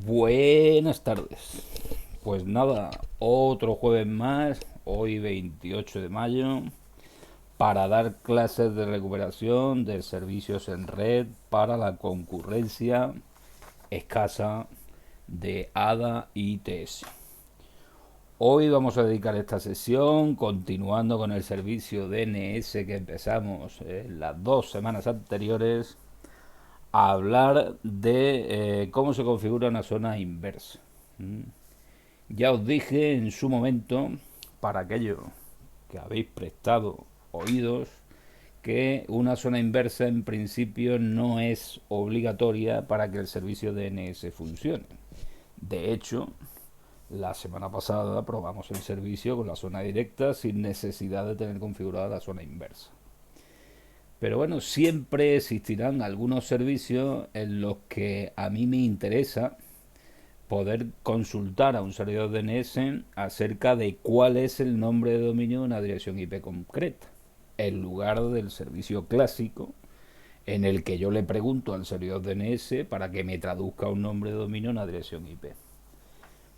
Buenas tardes. Pues nada, otro jueves más, hoy 28 de mayo, para dar clases de recuperación de servicios en red para la concurrencia escasa de ADA y ITS. Hoy vamos a dedicar esta sesión, continuando con el servicio DNS que empezamos las 2 semanas anteriores, a hablar de cómo se configura una zona inversa. Ya os dije en su momento, para aquello que habéis prestado oídos, que una zona inversa en principio no es obligatoria para que el servicio DNS funcione. De hecho, la semana pasada probamos el servicio con la zona directa sin necesidad de tener configurada la zona inversa. Pero bueno, siempre existirán algunos servicios en los que a mí me interesa poder consultar a un servidor DNS acerca de cuál es el nombre de dominio de una dirección IP concreta, en lugar del servicio clásico en el que yo le pregunto al servidor DNS para que me traduzca un nombre de dominio a una dirección IP.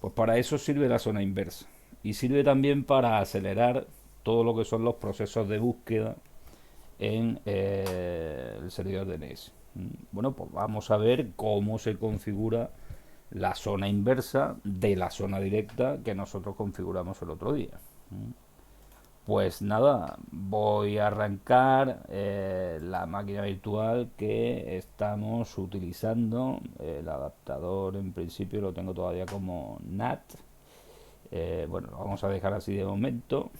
Pues para eso sirve la zona inversa y sirve también para acelerar todo lo que son los procesos de búsqueda en el servidor DNS. Bueno, pues vamos a ver cómo se configura la zona inversa de la zona directa que nosotros configuramos el otro día. Pues nada, voy a arrancar la máquina virtual que estamos utilizando. El adaptador en principio lo tengo todavía como NAT. Bueno, lo vamos a dejar así de momento.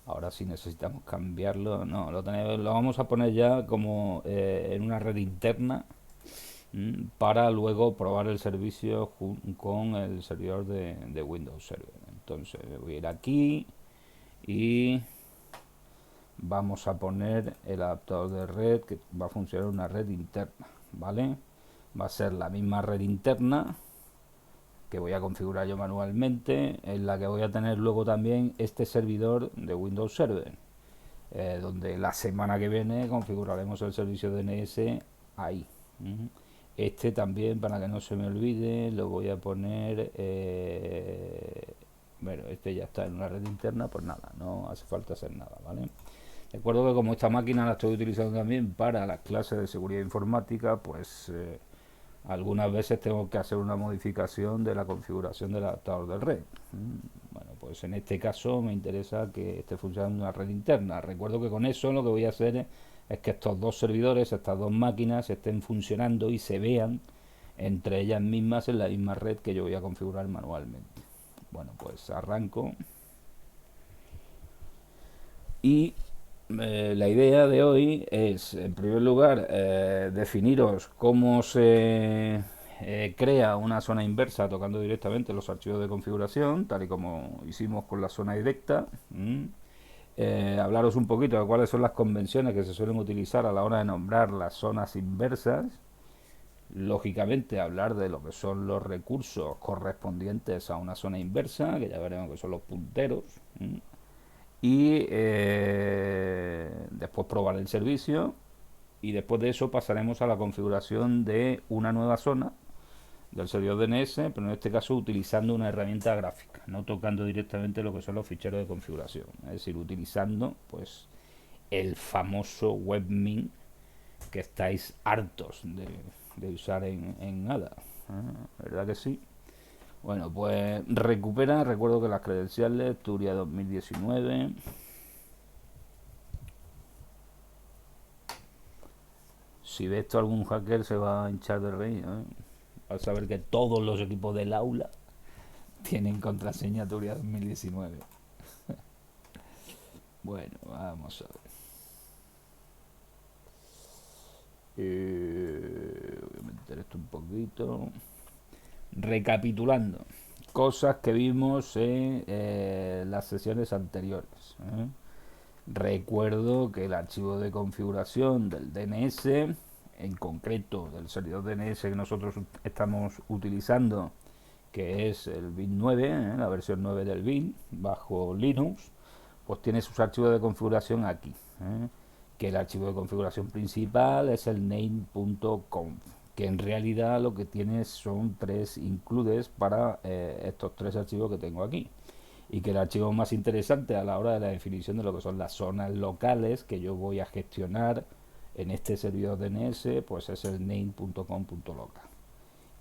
Ahora sí necesitamos cambiarlo. No, lo vamos a poner ya como en una red interna para luego probar el servicio con el servidor de Windows Server. Entonces voy a ir aquí y vamos a poner el adaptador de red que va a funcionar una red interna, ¿vale? Va a ser la misma red interna que voy a configurar yo manualmente, en la que voy a tener luego también este servidor de Windows Server, donde la semana que viene configuraremos el servicio DNS ahí. Este también, para que no se me olvide, lo voy a poner bueno, este ya está en una red interna, pues nada, no hace falta hacer nada, ¿vale? Recuerdo que como esta máquina la estoy utilizando también para las clases de seguridad informática, pues algunas veces tengo que hacer una modificación de la configuración del adaptador de red. Bueno, pues en este caso me interesa que esté funcionando en una red interna. Recuerdo que con eso lo que voy a hacer es que estos dos servidores, estas dos máquinas estén funcionando y se vean entre ellas mismas en la misma red que yo voy a configurar manualmente. Bueno, pues arranco. Y la idea de hoy es, en primer lugar, definiros cómo se crea una zona inversa tocando directamente los archivos de configuración, tal y como hicimos con la zona directa. Hablaros un poquito de cuáles son las convenciones que se suelen utilizar a la hora de nombrar las zonas inversas. Lógicamente, hablar de lo que son los recursos correspondientes a una zona inversa, que ya veremos que son los punteros. Y después probar el servicio, y después de eso pasaremos a la configuración de una nueva zona del servidor DNS, pero en este caso utilizando una herramienta gráfica, no tocando directamente lo que son los ficheros de configuración, es decir, utilizando pues el famoso webmin que estáis hartos de usar en nada, ¿verdad que sí? Bueno, pues recuerdo que las credenciales, Turia 2019. Si ve esto algún hacker se va a hinchar de reír, ¿eh? Al saber que todos los equipos del aula tienen contraseña Turia 2019. Bueno, vamos a ver. Voy a meter esto un poquito. Recapitulando, cosas que vimos en las sesiones anteriores. Recuerdo que el archivo de configuración del DNS, en concreto del servidor DNS que nosotros estamos utilizando, que es el bin 9, la versión 9 del bin, bajo Linux, pues tiene sus archivos de configuración aquí. Que el archivo de configuración principal es el name.conf, que en realidad lo que tiene son 3 includes para estos 3 archivos que tengo aquí, y que el archivo más interesante a la hora de la definición de lo que son las zonas locales que yo voy a gestionar en este servidor DNS, pues es el name.com.local.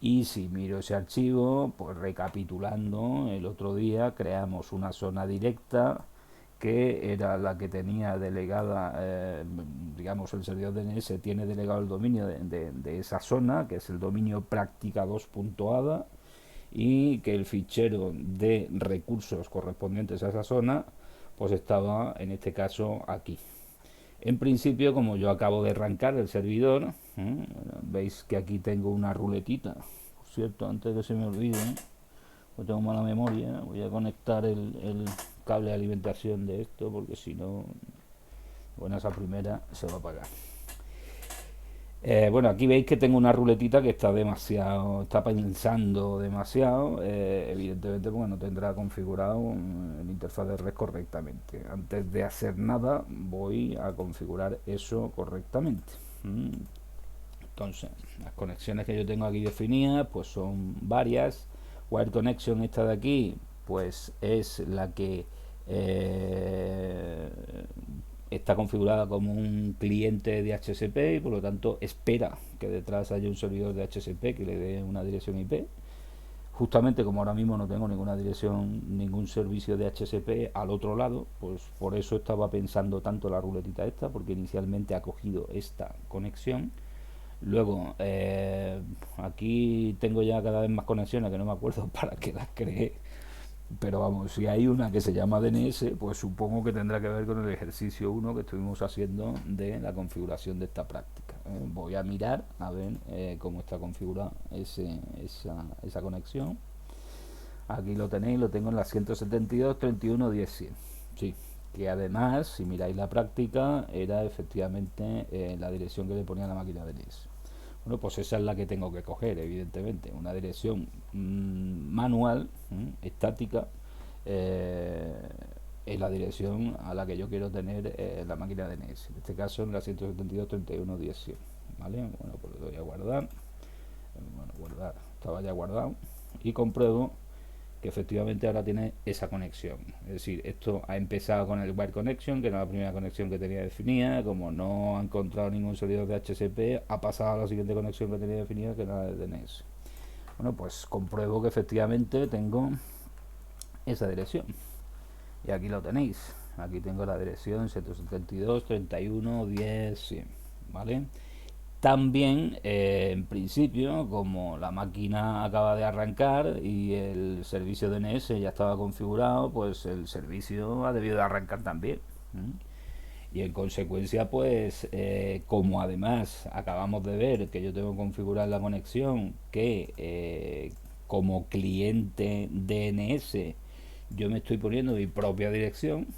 Y si miro ese archivo, pues recapitulando, el otro día creamos una zona directa que era la que tenía delegada, digamos, el servidor DNS tiene delegado el dominio de esa zona, que es el dominio práctica2.ada, y que el fichero de recursos correspondientes a esa zona pues estaba en este caso aquí. En principio, como yo acabo de arrancar el servidor, veis que aquí tengo una ruletita. Por cierto, antes de que se me olvide, pues tengo mala memoria, voy a conectar el cable de alimentación de esto, porque si no, bueno, esa primera se va a apagar. Bueno, aquí veis que tengo una ruletita que está demasiado, está pensando demasiado, evidentemente porque no tendrá configurado el interfaz de red correctamente. Antes de hacer nada voy a configurar eso correctamente. Entonces, las conexiones que yo tengo aquí definidas pues son varias. Wire Connection, esta de aquí, pues es la que está configurada como un cliente de DHCP y por lo tanto espera que detrás haya un servidor de DHCP que le dé una dirección IP. Justamente como ahora mismo no tengo ninguna dirección, ningún servicio de DHCP al otro lado, pues por eso estaba pensando tanto la ruletita esta, porque inicialmente ha cogido esta conexión. Luego, aquí tengo ya cada vez más conexiones que no me acuerdo para qué las creé. Pero vamos, si hay una que se llama DNS, pues supongo que tendrá que ver con el ejercicio 1 que estuvimos haciendo de la configuración de esta práctica. Voy a mirar a ver cómo está configurada esa conexión. Aquí lo tenéis, lo tengo en la 172.31.10.100. Sí, que además, si miráis la práctica, era efectivamente la dirección que le ponía a la máquina DNS. Bueno, pues esa es la que tengo que coger, evidentemente, una dirección manual, estática, es la dirección a la que yo quiero tener la máquina DNS. En este caso en la 172.31.10.100. ¿Vale? Bueno, pues le doy a guardar. Bueno, guardar, estaba ya guardado. Y compruebo que efectivamente ahora tiene esa conexión. Es decir, esto ha empezado con el Wire Connection, que era la primera conexión que tenía definida. Como no ha encontrado ningún servidor de HCP, ha pasado a la siguiente conexión que tenía definida, que era la de DNS. Bueno, pues compruebo que efectivamente tengo esa dirección. Y aquí lo tenéis. Aquí tengo la dirección 172.31.10.100. ¿Vale? También, en principio, como la máquina acaba de arrancar y el servicio DNS ya estaba configurado, pues el servicio ha debido de arrancar también. Y en consecuencia, pues, como además acabamos de ver que yo tengo que configurar la conexión, que como cliente DNS yo me estoy poniendo mi propia dirección,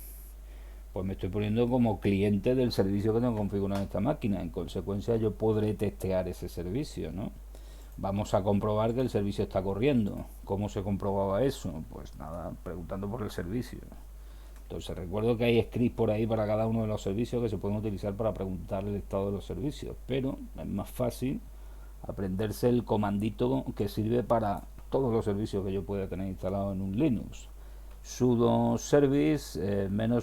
pues me estoy poniendo como cliente del servicio que tengo configurado en esta máquina. En consecuencia, yo podré testear ese servicio, ¿no? Vamos a comprobar que el servicio está corriendo. ¿Cómo se comprobaba eso? Pues nada, preguntando por el servicio. Entonces recuerdo que hay scripts por ahí para cada uno de los servicios que se pueden utilizar para preguntar el estado de los servicios, pero es más fácil aprenderse el comandito que sirve para todos los servicios que yo pueda tener instalado en un Linux. Sudo service bueno,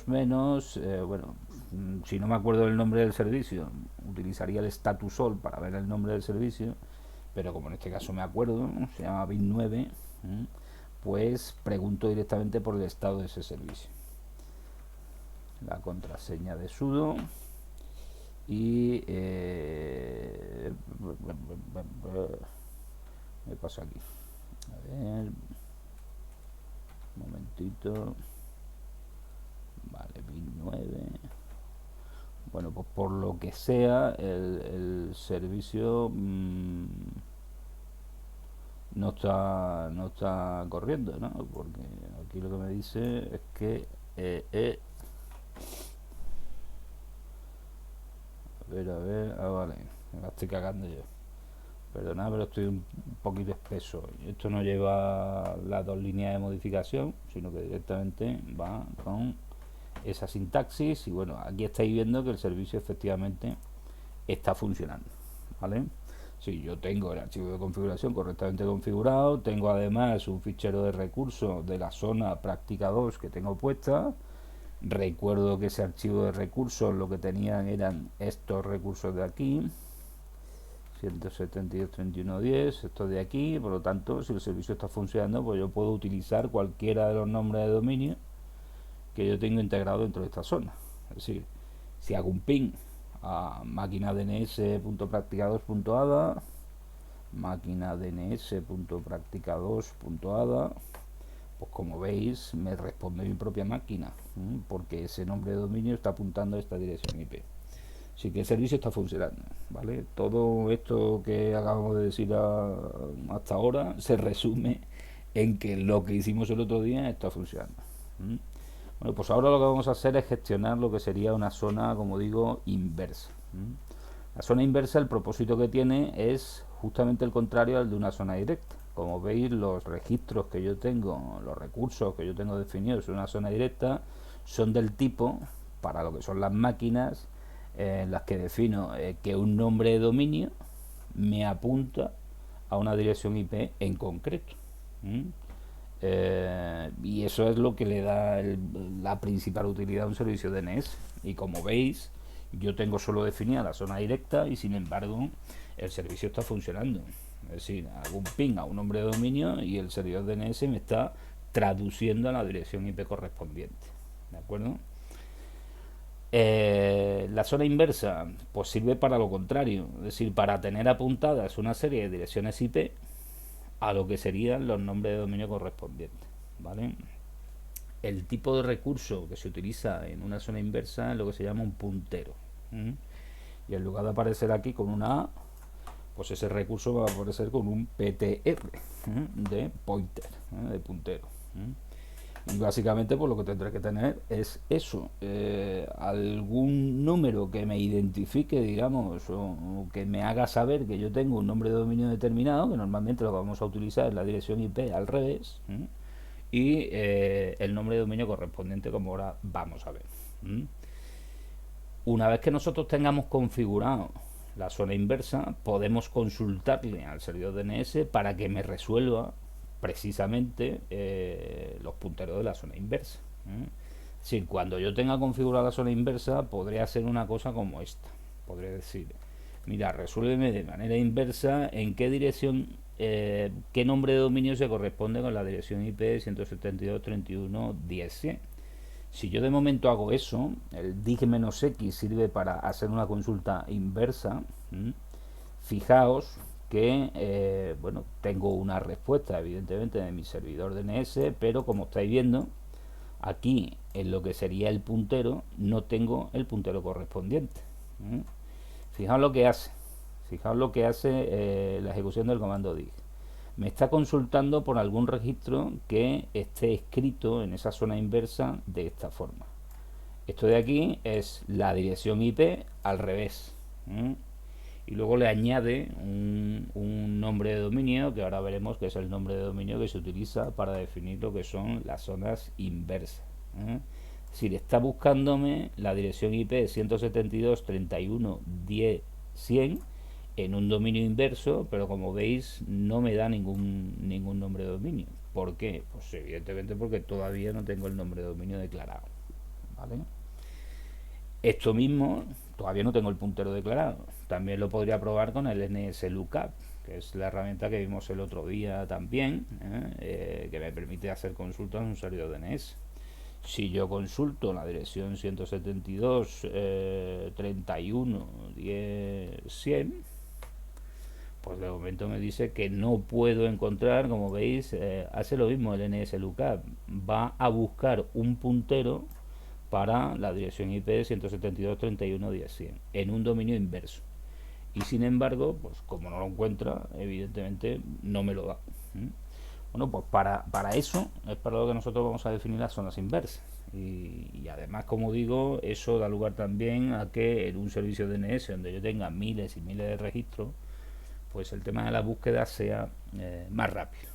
si no me acuerdo del nombre del servicio, utilizaría el status all para ver el nombre del servicio, pero como en este caso me acuerdo, se llama bin9, pues pregunto directamente por el estado de ese servicio, la contraseña de sudo y me paso aquí, a ver, un momentito. Vale, 1009. Bueno, pues por lo que sea, el servicio no está corriendo, ¿no? Porque aquí lo que me dice es que a ver, vale, me la estoy cagando yo. Perdonad, pero estoy un poquito espeso. Esto no lleva las 2 líneas de modificación, sino que directamente va con esa sintaxis. Y bueno, aquí estáis viendo que el servicio efectivamente está funcionando, ¿vale? Si yo tengo el archivo de configuración correctamente configurado, tengo además un fichero de recursos de la zona práctica 2 que tengo puesta. Recuerdo que ese archivo de recursos lo que tenían eran estos recursos de aquí, 172.31.10, estos de aquí. Por lo tanto, si el servicio está funcionando, pues yo puedo utilizar cualquiera de los nombres de dominio que yo tengo integrado dentro de esta zona. Es decir, si hago un ping a máquina dns.practica2.ada, máquina dns.practica2.ada, pues como veis me responde mi propia máquina, porque ese nombre de dominio está apuntando a esta dirección IP. Así que el servicio está funcionando, ¿vale? Todo esto que acabamos de decir hasta ahora se resume en que lo que hicimos el otro día está funcionando. Bueno, pues ahora lo que vamos a hacer es gestionar lo que sería una zona, como digo, inversa. La zona inversa, el propósito que tiene es justamente el contrario al de una zona directa. Como veis, los registros que yo tengo, los recursos que yo tengo definidos en una zona directa, son del tipo, para lo que son las máquinas, en las que defino que un nombre de dominio me apunta a una dirección IP en concreto. Y eso es lo que le da la principal utilidad a un servicio DNS. Y como veis, yo tengo solo definida la zona directa y sin embargo el servicio está funcionando. Es decir, hago un ping a un nombre de dominio y el servidor DNS me está traduciendo a la dirección IP correspondiente. ¿De acuerdo? La zona inversa pues sirve para lo contrario, es decir, para tener apuntadas una serie de direcciones IP a lo que serían los nombres de dominio correspondientes, ¿vale? El tipo de recurso que se utiliza en una zona inversa es lo que se llama un puntero. Y en lugar de aparecer aquí con una A, pues ese recurso va a aparecer con un PTR de pointer, de puntero. Y básicamente pues lo que tendré que tener es eso, algún número que me identifique, digamos, o que me haga saber que yo tengo un nombre de dominio determinado, que normalmente lo que vamos a utilizar es la dirección IP al revés, y el nombre de dominio correspondiente, como ahora vamos a ver. Una vez que nosotros tengamos configurado la zona inversa, podemos consultarle al servidor DNS para que me resuelva precisamente los punteros de la zona inversa. Es decir, cuando yo tenga configurada la zona inversa, podré hacer una cosa como esta. Podré decir, mira, resuélveme de manera inversa en qué dirección, qué nombre de dominio se corresponde con la dirección IP 172.31.10.100. Si yo de momento hago eso, el dig-x sirve para hacer una consulta inversa. Fijaos que bueno, tengo una respuesta evidentemente de mi servidor DNS, pero como estáis viendo aquí en lo que sería el puntero no tengo el puntero correspondiente. Fijaos lo que hace, la ejecución del comando dig. Me está consultando por algún registro que esté escrito en esa zona inversa de esta forma. Esto de aquí es la dirección IP al revés. Y luego le añade un nombre de dominio, que ahora veremos que es el nombre de dominio que se utiliza para definir lo que son las zonas inversas. Es decir, está buscándome la dirección IP 172.31.10.100 en un dominio inverso, pero como veis no me da ningún nombre de dominio. ¿Por qué? Pues evidentemente porque todavía no tengo el nombre de dominio declarado, ¿vale? Esto mismo, todavía no tengo el puntero declarado. También lo podría probar con el NSLookup, que es la herramienta que vimos el otro día también, que me permite hacer consultas en un servidor DNS. Si yo consulto la dirección 172.31.10.100, pues de momento me dice que no puedo encontrar, como veis, hace lo mismo el NSLookup, va a buscar un puntero para la dirección IP 172.31.10.100 en un dominio inverso, y sin embargo, pues como no lo encuentra, evidentemente no me lo da. Bueno, pues para eso es para lo que nosotros vamos a definir las zonas inversas. Y además, como digo, eso da lugar también a que en un servicio DNS donde yo tenga miles y miles de registros, pues el tema de la búsqueda sea más rápido.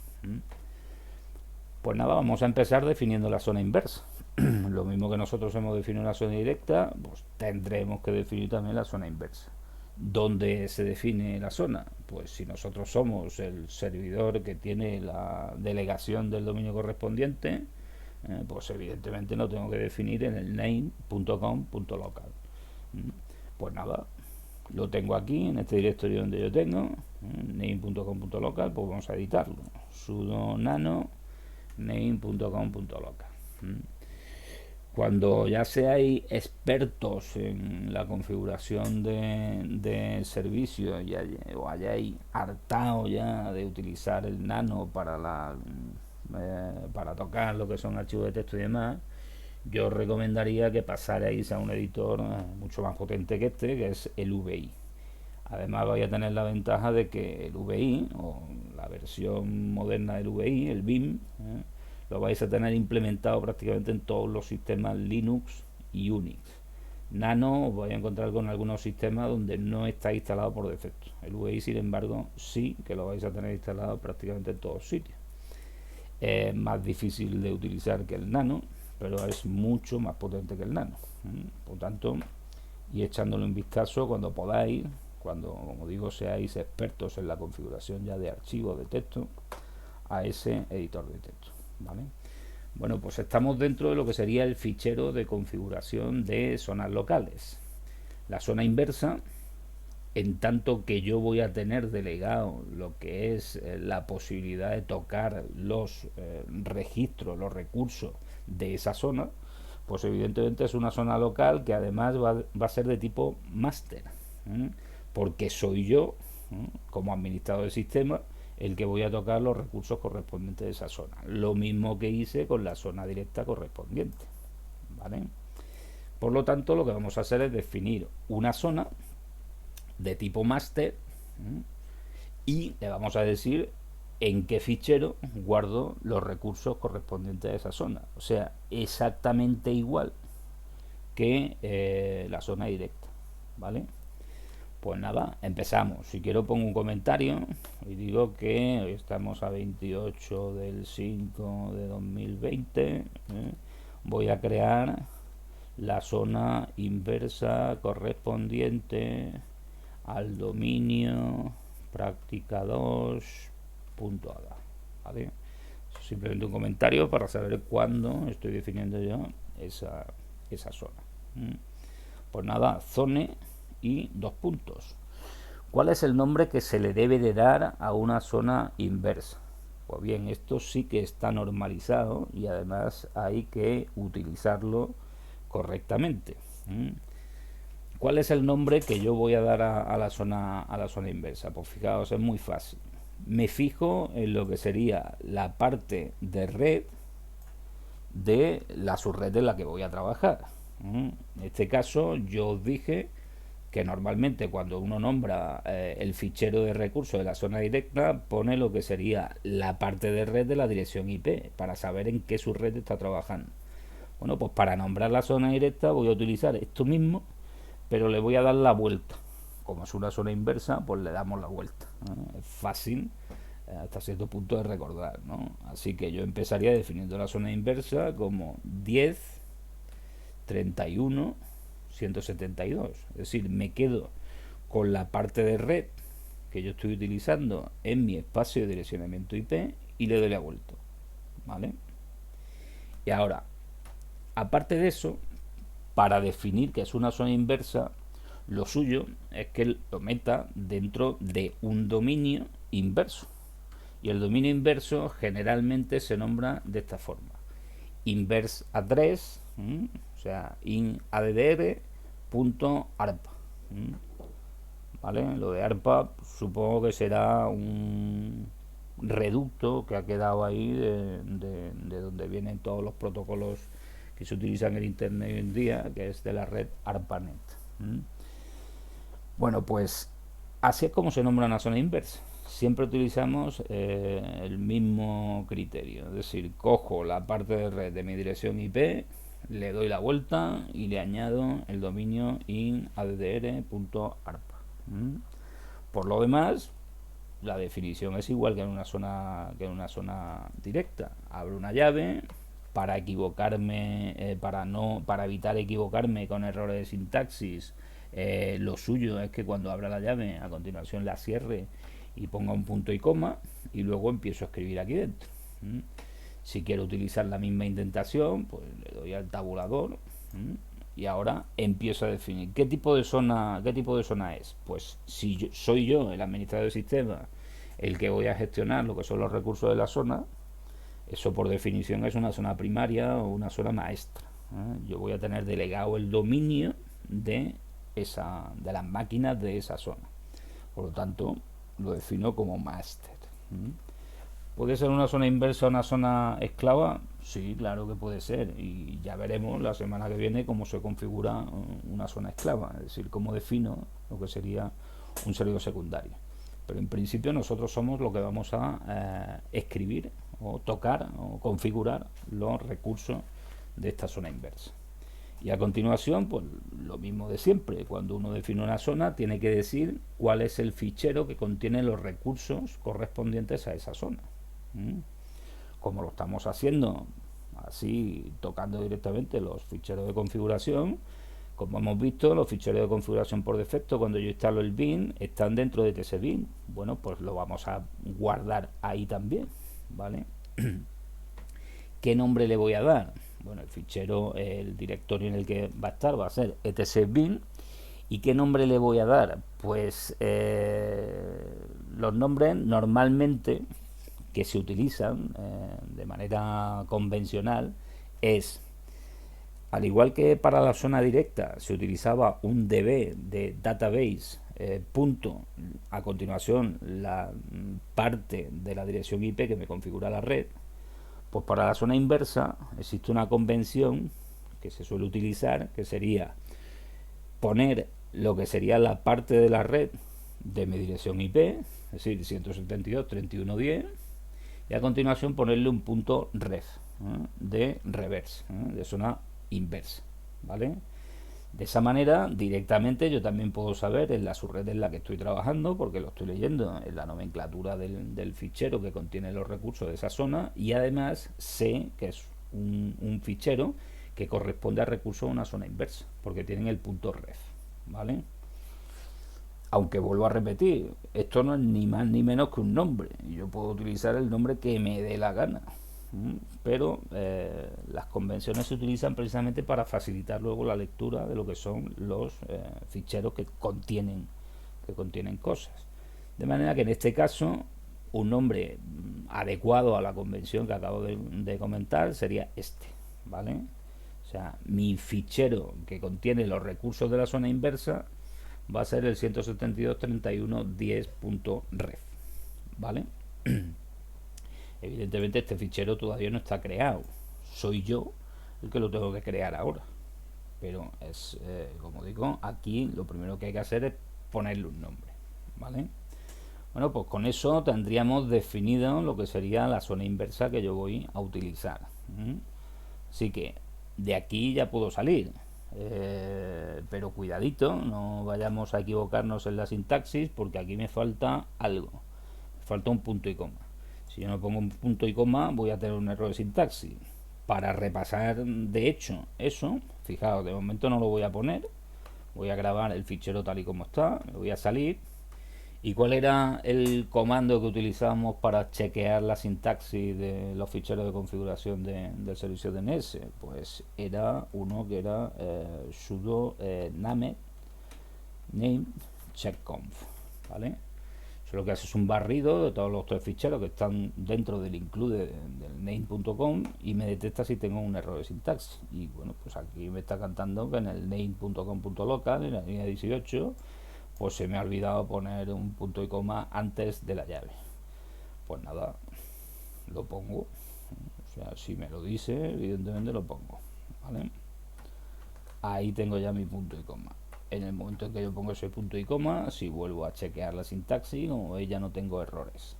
Pues nada, vamos a empezar definiendo la zona inversa. Lo mismo que nosotros hemos definido la zona directa, pues tendremos que definir también la zona inversa. ¿Dónde se define la zona? Pues si nosotros somos el servidor que tiene la delegación del dominio correspondiente, pues evidentemente no tengo que definir en el name.com.local. Pues nada, lo tengo aquí en este directorio donde yo tengo, name.com.local, pues vamos a editarlo. Sudo nano name.com.local. Cuando ya seáis expertos en la configuración de servicio o hayáis hartado ya de utilizar el nano para tocar lo que son archivos de texto y demás, yo os recomendaría que pasarais a un editor mucho más potente que este, que es el VI. Además vais a tener la ventaja de que el VI, o la versión moderna del VI, el BIM, lo vais a tener implementado prácticamente en todos los sistemas Linux y Unix. Nano os vais a encontrar con algunos sistemas donde no está instalado por defecto. El VI, sin embargo, sí que lo vais a tener instalado prácticamente en todos sitios. Es más difícil de utilizar que el Nano, pero es mucho más potente que el Nano. Por tanto, y echándole un vistazo cuando podáis, cuando, como digo, seáis expertos en la configuración ya de archivos de texto, a ese editor de texto, ¿vale? Bueno, pues estamos dentro de lo que sería el fichero de configuración de zonas locales. La zona inversa, en tanto que yo voy a tener delegado lo que es la posibilidad de tocar los registros, los recursos de esa zona, pues evidentemente es una zona local que además va a ser de tipo máster, porque soy yo, como administrador del sistema, el que voy a tocar los recursos correspondientes de esa zona. Lo mismo que hice con la zona directa correspondiente, ¿vale? Por lo tanto, lo que vamos a hacer es definir una zona de tipo master y le vamos a decir en qué fichero guardo los recursos correspondientes a esa zona. O sea, exactamente igual que la zona directa, ¿vale? Pues nada, empezamos. Si quiero pongo un comentario y digo que hoy estamos a 28 del 5 de 2020. Voy a crear la zona inversa correspondiente al dominio práctica 2.ada, ¿vale? Simplemente un comentario para saber cuándo estoy definiendo yo esa zona. Pues nada, zone y dos puntos. ¿Cuál es el nombre que se le debe de dar a una zona inversa? Pues bien, esto sí que está normalizado y además hay que utilizarlo correctamente. ¿Cuál es el nombre que yo voy a dar a la zona inversa? Pues fijaos, es muy fácil. Me fijo en lo que sería la parte de red de la subred en la que voy a trabajar. En este caso yo os dije que normalmente cuando uno nombra el fichero de recursos de la zona directa pone lo que sería la parte de red de la dirección IP para saber en qué subred está trabajando. Bueno, pues para nombrar la zona directa voy a utilizar esto mismo, pero le voy a dar la vuelta. Como es una zona inversa, pues le damos la vuelta. Es fácil hasta cierto punto de recordar, ¿no? Así que yo empezaría definiendo la zona inversa como 10, 31, 172. Es decir, me quedo con la parte de red que yo estoy utilizando en mi espacio de direccionamiento IP y le doy la vuelta, ¿vale? Y ahora, aparte de eso, para definir que es una zona inversa, lo suyo es que lo meta dentro de un dominio inverso. Y el dominio inverso generalmente se nombra de esta forma: inverse address, o sea, in addr.arpa. ¿Vale? Lo de ARPA supongo que será un reducto que ha quedado ahí de donde vienen todos los protocolos que se utilizan en Internet hoy en día, que es de la red ARPANET. Bueno, pues así es como se nombra una zona inversa. Siempre utilizamos el mismo criterio, es decir, cojo la parte de red de mi dirección IP, le doy la vuelta y le añado el dominio in addr.arpa. Por lo demás, la definición es igual que en una zona directa. Abro una llave para evitar equivocarme con errores de sintaxis. Lo suyo es que cuando abra la llave, a continuación la cierre y ponga un punto y coma y luego empiezo a escribir aquí dentro. ¿Mm? Si quiero utilizar la misma indentación, pues le doy al tabulador. ¿Mm? Y ahora empiezo a definir qué tipo de zona es. Pues si soy yo el administrador del sistema el que voy a gestionar lo que son los recursos de la zona, eso por definición es una zona primaria o una zona maestra. Yo voy a tener delegado el dominio de las máquinas de esa zona. Por lo tanto, lo defino como master. ¿Puede ser una zona inversa o una zona esclava? Sí, claro que puede ser. Y ya veremos la semana que viene cómo se configura una zona esclava. Es decir, cómo defino lo que sería un servidor secundario. Pero en principio nosotros somos lo que vamos a escribir o tocar o configurar los recursos de esta zona inversa. Y a continuación, pues lo mismo de siempre. Cuando uno define una zona, tiene que decir cuál es el fichero que contiene los recursos correspondientes a esa zona. Como lo estamos haciendo, así tocando directamente los ficheros de configuración, como hemos visto, los ficheros de configuración por defecto, cuando yo instalo el bin, están dentro de tsbin. Bueno, pues lo vamos a guardar ahí también, ¿vale? ¿Qué nombre le voy a dar? Bueno, el fichero, el directorio en el que va a estar va a ser etc bin. ¿Y qué nombre le voy a dar? Pues los nombres normalmente que se utilizan de manera convencional es, al igual que para la zona directa se utilizaba un db de database punto, a continuación la parte de la dirección IP que me configura la red, pues para la zona inversa existe una convención que se suele utilizar, que sería poner lo que sería la parte de la red de mi dirección IP, es decir, 172.31.10, y a continuación ponerle un punto ref de reverse, de zona inversa, ¿vale? De esa manera, directamente yo también puedo saber en la subred en la que estoy trabajando, porque lo estoy leyendo en la nomenclatura del fichero que contiene los recursos de esa zona, y además sé que es un fichero que corresponde a recursos de una zona inversa, porque tienen el punto ref, ¿vale? Aunque vuelvo a repetir, esto no es ni más ni menos que un nombre. Yo puedo utilizar el nombre que me dé la gana. Pero las convenciones se utilizan precisamente para facilitar luego la lectura de lo que son los ficheros que contienen cosas. De manera que en este caso un nombre adecuado a la convención que acabo de comentar sería este, ¿vale? O sea, mi fichero que contiene los recursos de la zona inversa va a ser el 172.31.10.ref, ¿vale? Evidentemente este fichero todavía no está creado, soy yo el que lo tengo que crear ahora, pero es como digo, aquí lo primero que hay que hacer es ponerle un nombre, ¿vale? Bueno, pues con eso tendríamos definido lo que sería la zona inversa que yo voy a utilizar. Así que de aquí ya puedo salir. Pero cuidadito, no vayamos a equivocarnos en la sintaxis, porque aquí me falta algo, me falta un punto y coma. Si yo no pongo un punto y coma, voy a tener un error de sintaxis. Para repasar de hecho eso, fijaos, de momento no lo voy a poner, voy a grabar el fichero tal y como está, me voy a salir. ¿Y cuál era el comando que utilizábamos para chequear la sintaxis de los ficheros de configuración del servicio DNS? Pues era uno que era sudo name checkconf, ¿vale? Eso lo que hace es un barrido de todos los tres ficheros que están dentro del include del name.com y me detecta si tengo un error de sintaxis. Y bueno, pues aquí me está cantando que en el name.com.local, en la línea 18, pues se me ha olvidado poner un punto y coma antes de la llave. Pues nada, lo pongo. O sea, si me lo dice, evidentemente lo pongo, ¿vale? Ahí tengo ya mi punto y coma. En el momento en que yo pongo ese punto y coma, si vuelvo a chequear la sintaxis, como veis ya no tengo errores.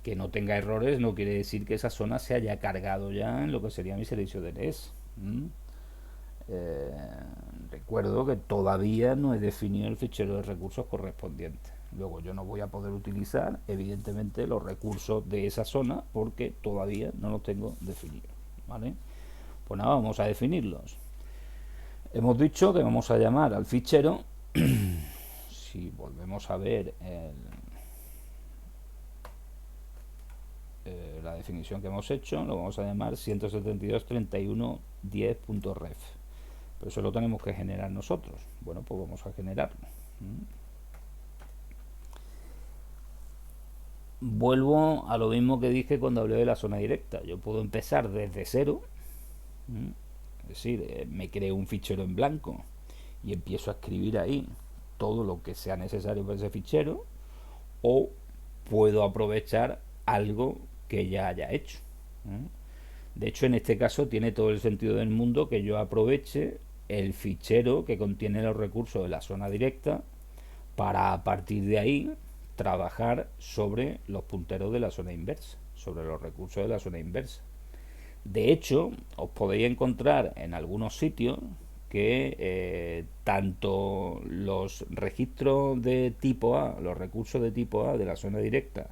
Que no tenga errores no quiere decir que esa zona se haya cargado ya en lo que sería mi servicio de DNS. Recuerdo que todavía no he definido el fichero de recursos correspondiente. Luego yo no voy a poder utilizar evidentemente los recursos de esa zona porque todavía no los tengo definidos, ¿vale? Pues nada, vamos a definirlos. Hemos dicho que vamos a llamar al fichero Si volvemos a ver la definición que hemos hecho, lo vamos a llamar 172.31.10.ref. Pero eso lo tenemos que generar nosotros. Bueno, pues vamos a generarlo. Vuelvo a lo mismo que dije cuando hablé de la zona directa. Yo puedo empezar desde cero, es decir, me creo un fichero en blanco y empiezo a escribir ahí todo lo que sea necesario para ese fichero, o puedo aprovechar algo que ya haya hecho. De hecho, en este caso tiene todo el sentido del mundo que yo aproveche el fichero que contiene los recursos de la zona directa para, a partir de ahí, trabajar sobre los punteros de la zona inversa, sobre los recursos de la zona inversa. De hecho, os podéis encontrar en algunos sitios que tanto los registros de tipo A, los recursos de tipo A de la zona directa,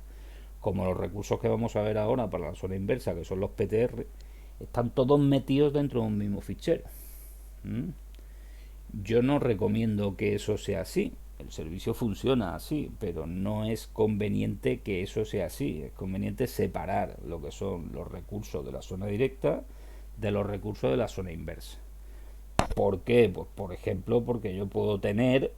como los recursos que vamos a ver ahora para la zona inversa, que son los PTR, están todos metidos dentro de un mismo fichero. Yo no recomiendo que eso sea así. El servicio funciona así, pero no es conveniente que eso sea así. Es conveniente separar lo que son los recursos de la zona directa de los recursos de la zona inversa. ¿Por qué? Pues por ejemplo, porque yo puedo tener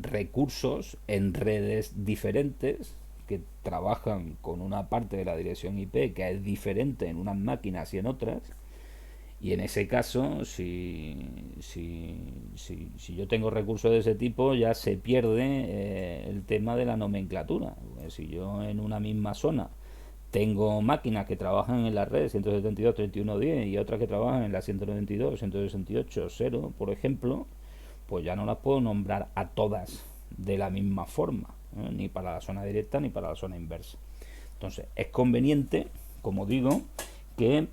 recursos en redes diferentes que trabajan con una parte de la dirección IP que es diferente en unas máquinas y en otras. Y en ese caso, si yo tengo recursos de ese tipo, ya se pierde el tema de la nomenclatura. Si yo en una misma zona tengo máquinas que trabajan en la red 172.31.10 y otras que trabajan en la 192, 168.0, por ejemplo, pues ya no las puedo nombrar a todas de la misma forma, ni para la zona directa ni para la zona inversa. Entonces, es conveniente, como digo, que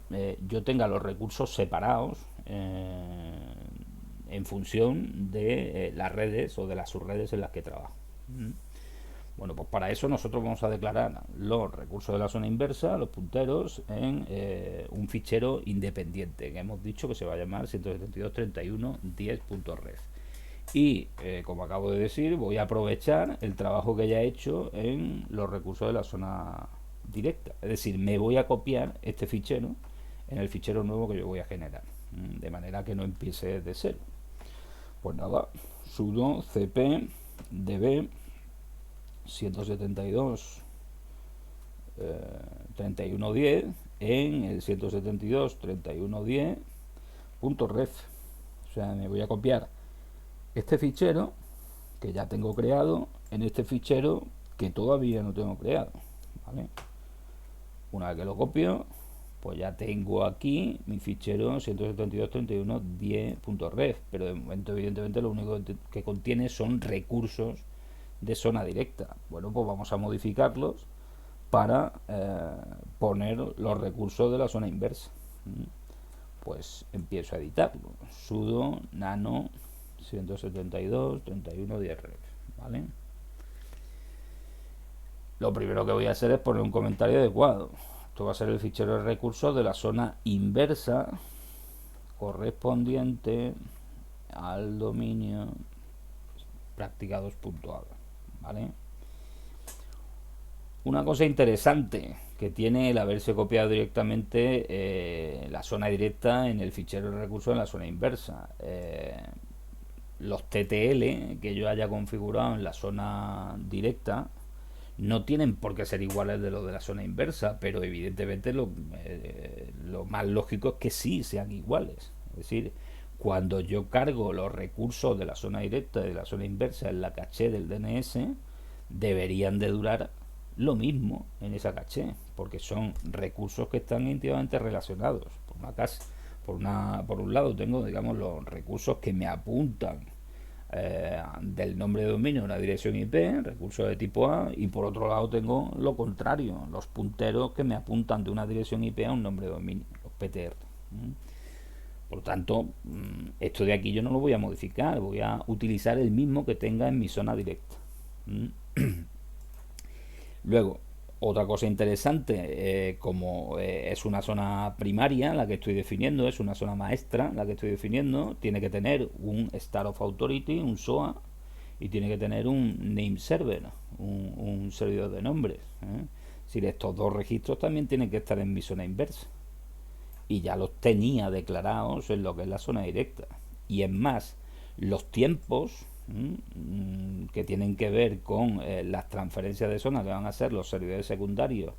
yo tenga los recursos separados en función de las redes o de las subredes en las que trabajo. Bueno, pues para eso nosotros vamos a declarar los recursos de la zona inversa, los punteros, en un fichero independiente que hemos dicho que se va a llamar 172.31.10.ref. Y como acabo de decir, voy a aprovechar el trabajo que ya he hecho en los recursos de la zona directa. Es decir, me voy a copiar este fichero en el fichero nuevo que yo voy a generar, de manera que no empiece de cero. Pues nada, sudo cp db 172.31.10 en el 172.31.10.ref. O sea, me voy a copiar este fichero que ya tengo creado en este fichero que todavía no tengo creado, ¿vale? Una vez que lo copio, pues ya tengo aquí mi fichero 172.31.10.ref, pero de momento evidentemente lo único que contiene son recursos de zona directa. Bueno, pues vamos a modificarlos para poner los recursos de la zona inversa. Pues empiezo a editarlo. Sudo nano 172.31.10ref, ¿vale? Lo primero que voy a hacer es poner un comentario adecuado. Esto va a ser el fichero de recursos de la zona inversa correspondiente al dominio práctica 2.a, ¿vale? Una cosa interesante que tiene el haberse copiado directamente la zona directa en el fichero de recursos de la zona inversa. Los TTL que yo haya configurado en la zona directa no tienen por qué ser iguales de los de la zona inversa, pero evidentemente lo más lógico es que sí sean iguales. Es decir, cuando yo cargo los recursos de la zona directa y de la zona inversa en la caché del DNS, deberían de durar lo mismo en esa caché, porque son recursos que están íntimamente relacionados. Por un lado tengo, digamos, los recursos que me apuntan del nombre de dominio una dirección IP, recursos de tipo A, y por otro lado tengo lo contrario, los punteros que me apuntan de una dirección IP a un nombre de dominio, los PTR. Por lo tanto, esto de aquí yo no lo voy a modificar, voy a utilizar el mismo que tenga en mi zona directa. Luego, Otra cosa interesante, como es una zona primaria la que estoy definiendo, es una zona maestra la que estoy definiendo, tiene que tener un Star of Authority, un SOA, y tiene que tener un name server, un servidor de nombres. Si estos dos registros también tienen que estar en mi zona inversa. Y ya los tenía declarados en lo que es la zona directa. Y es más, los tiempos que tienen que ver con las transferencias de zona que van a ser los servidores secundarios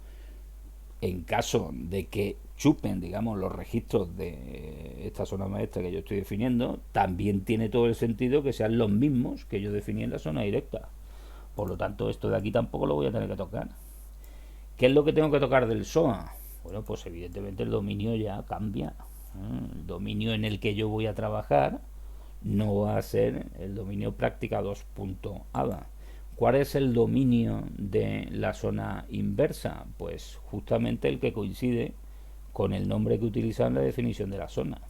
en caso de que chupen, digamos, los registros de esta zona maestra que yo estoy definiendo, también tiene todo el sentido que sean los mismos que yo definí en la zona directa. Por lo tanto, esto de aquí tampoco lo voy a tener que tocar. ¿Qué es lo que tengo que tocar del SOA? Bueno, pues evidentemente el dominio ya cambia. El dominio en el que yo voy a trabajar no va a ser el dominio práctica 2.ada. ¿Cuál es el dominio de la zona inversa? Pues justamente el que coincide con el nombre que utiliza en la definición de la zona.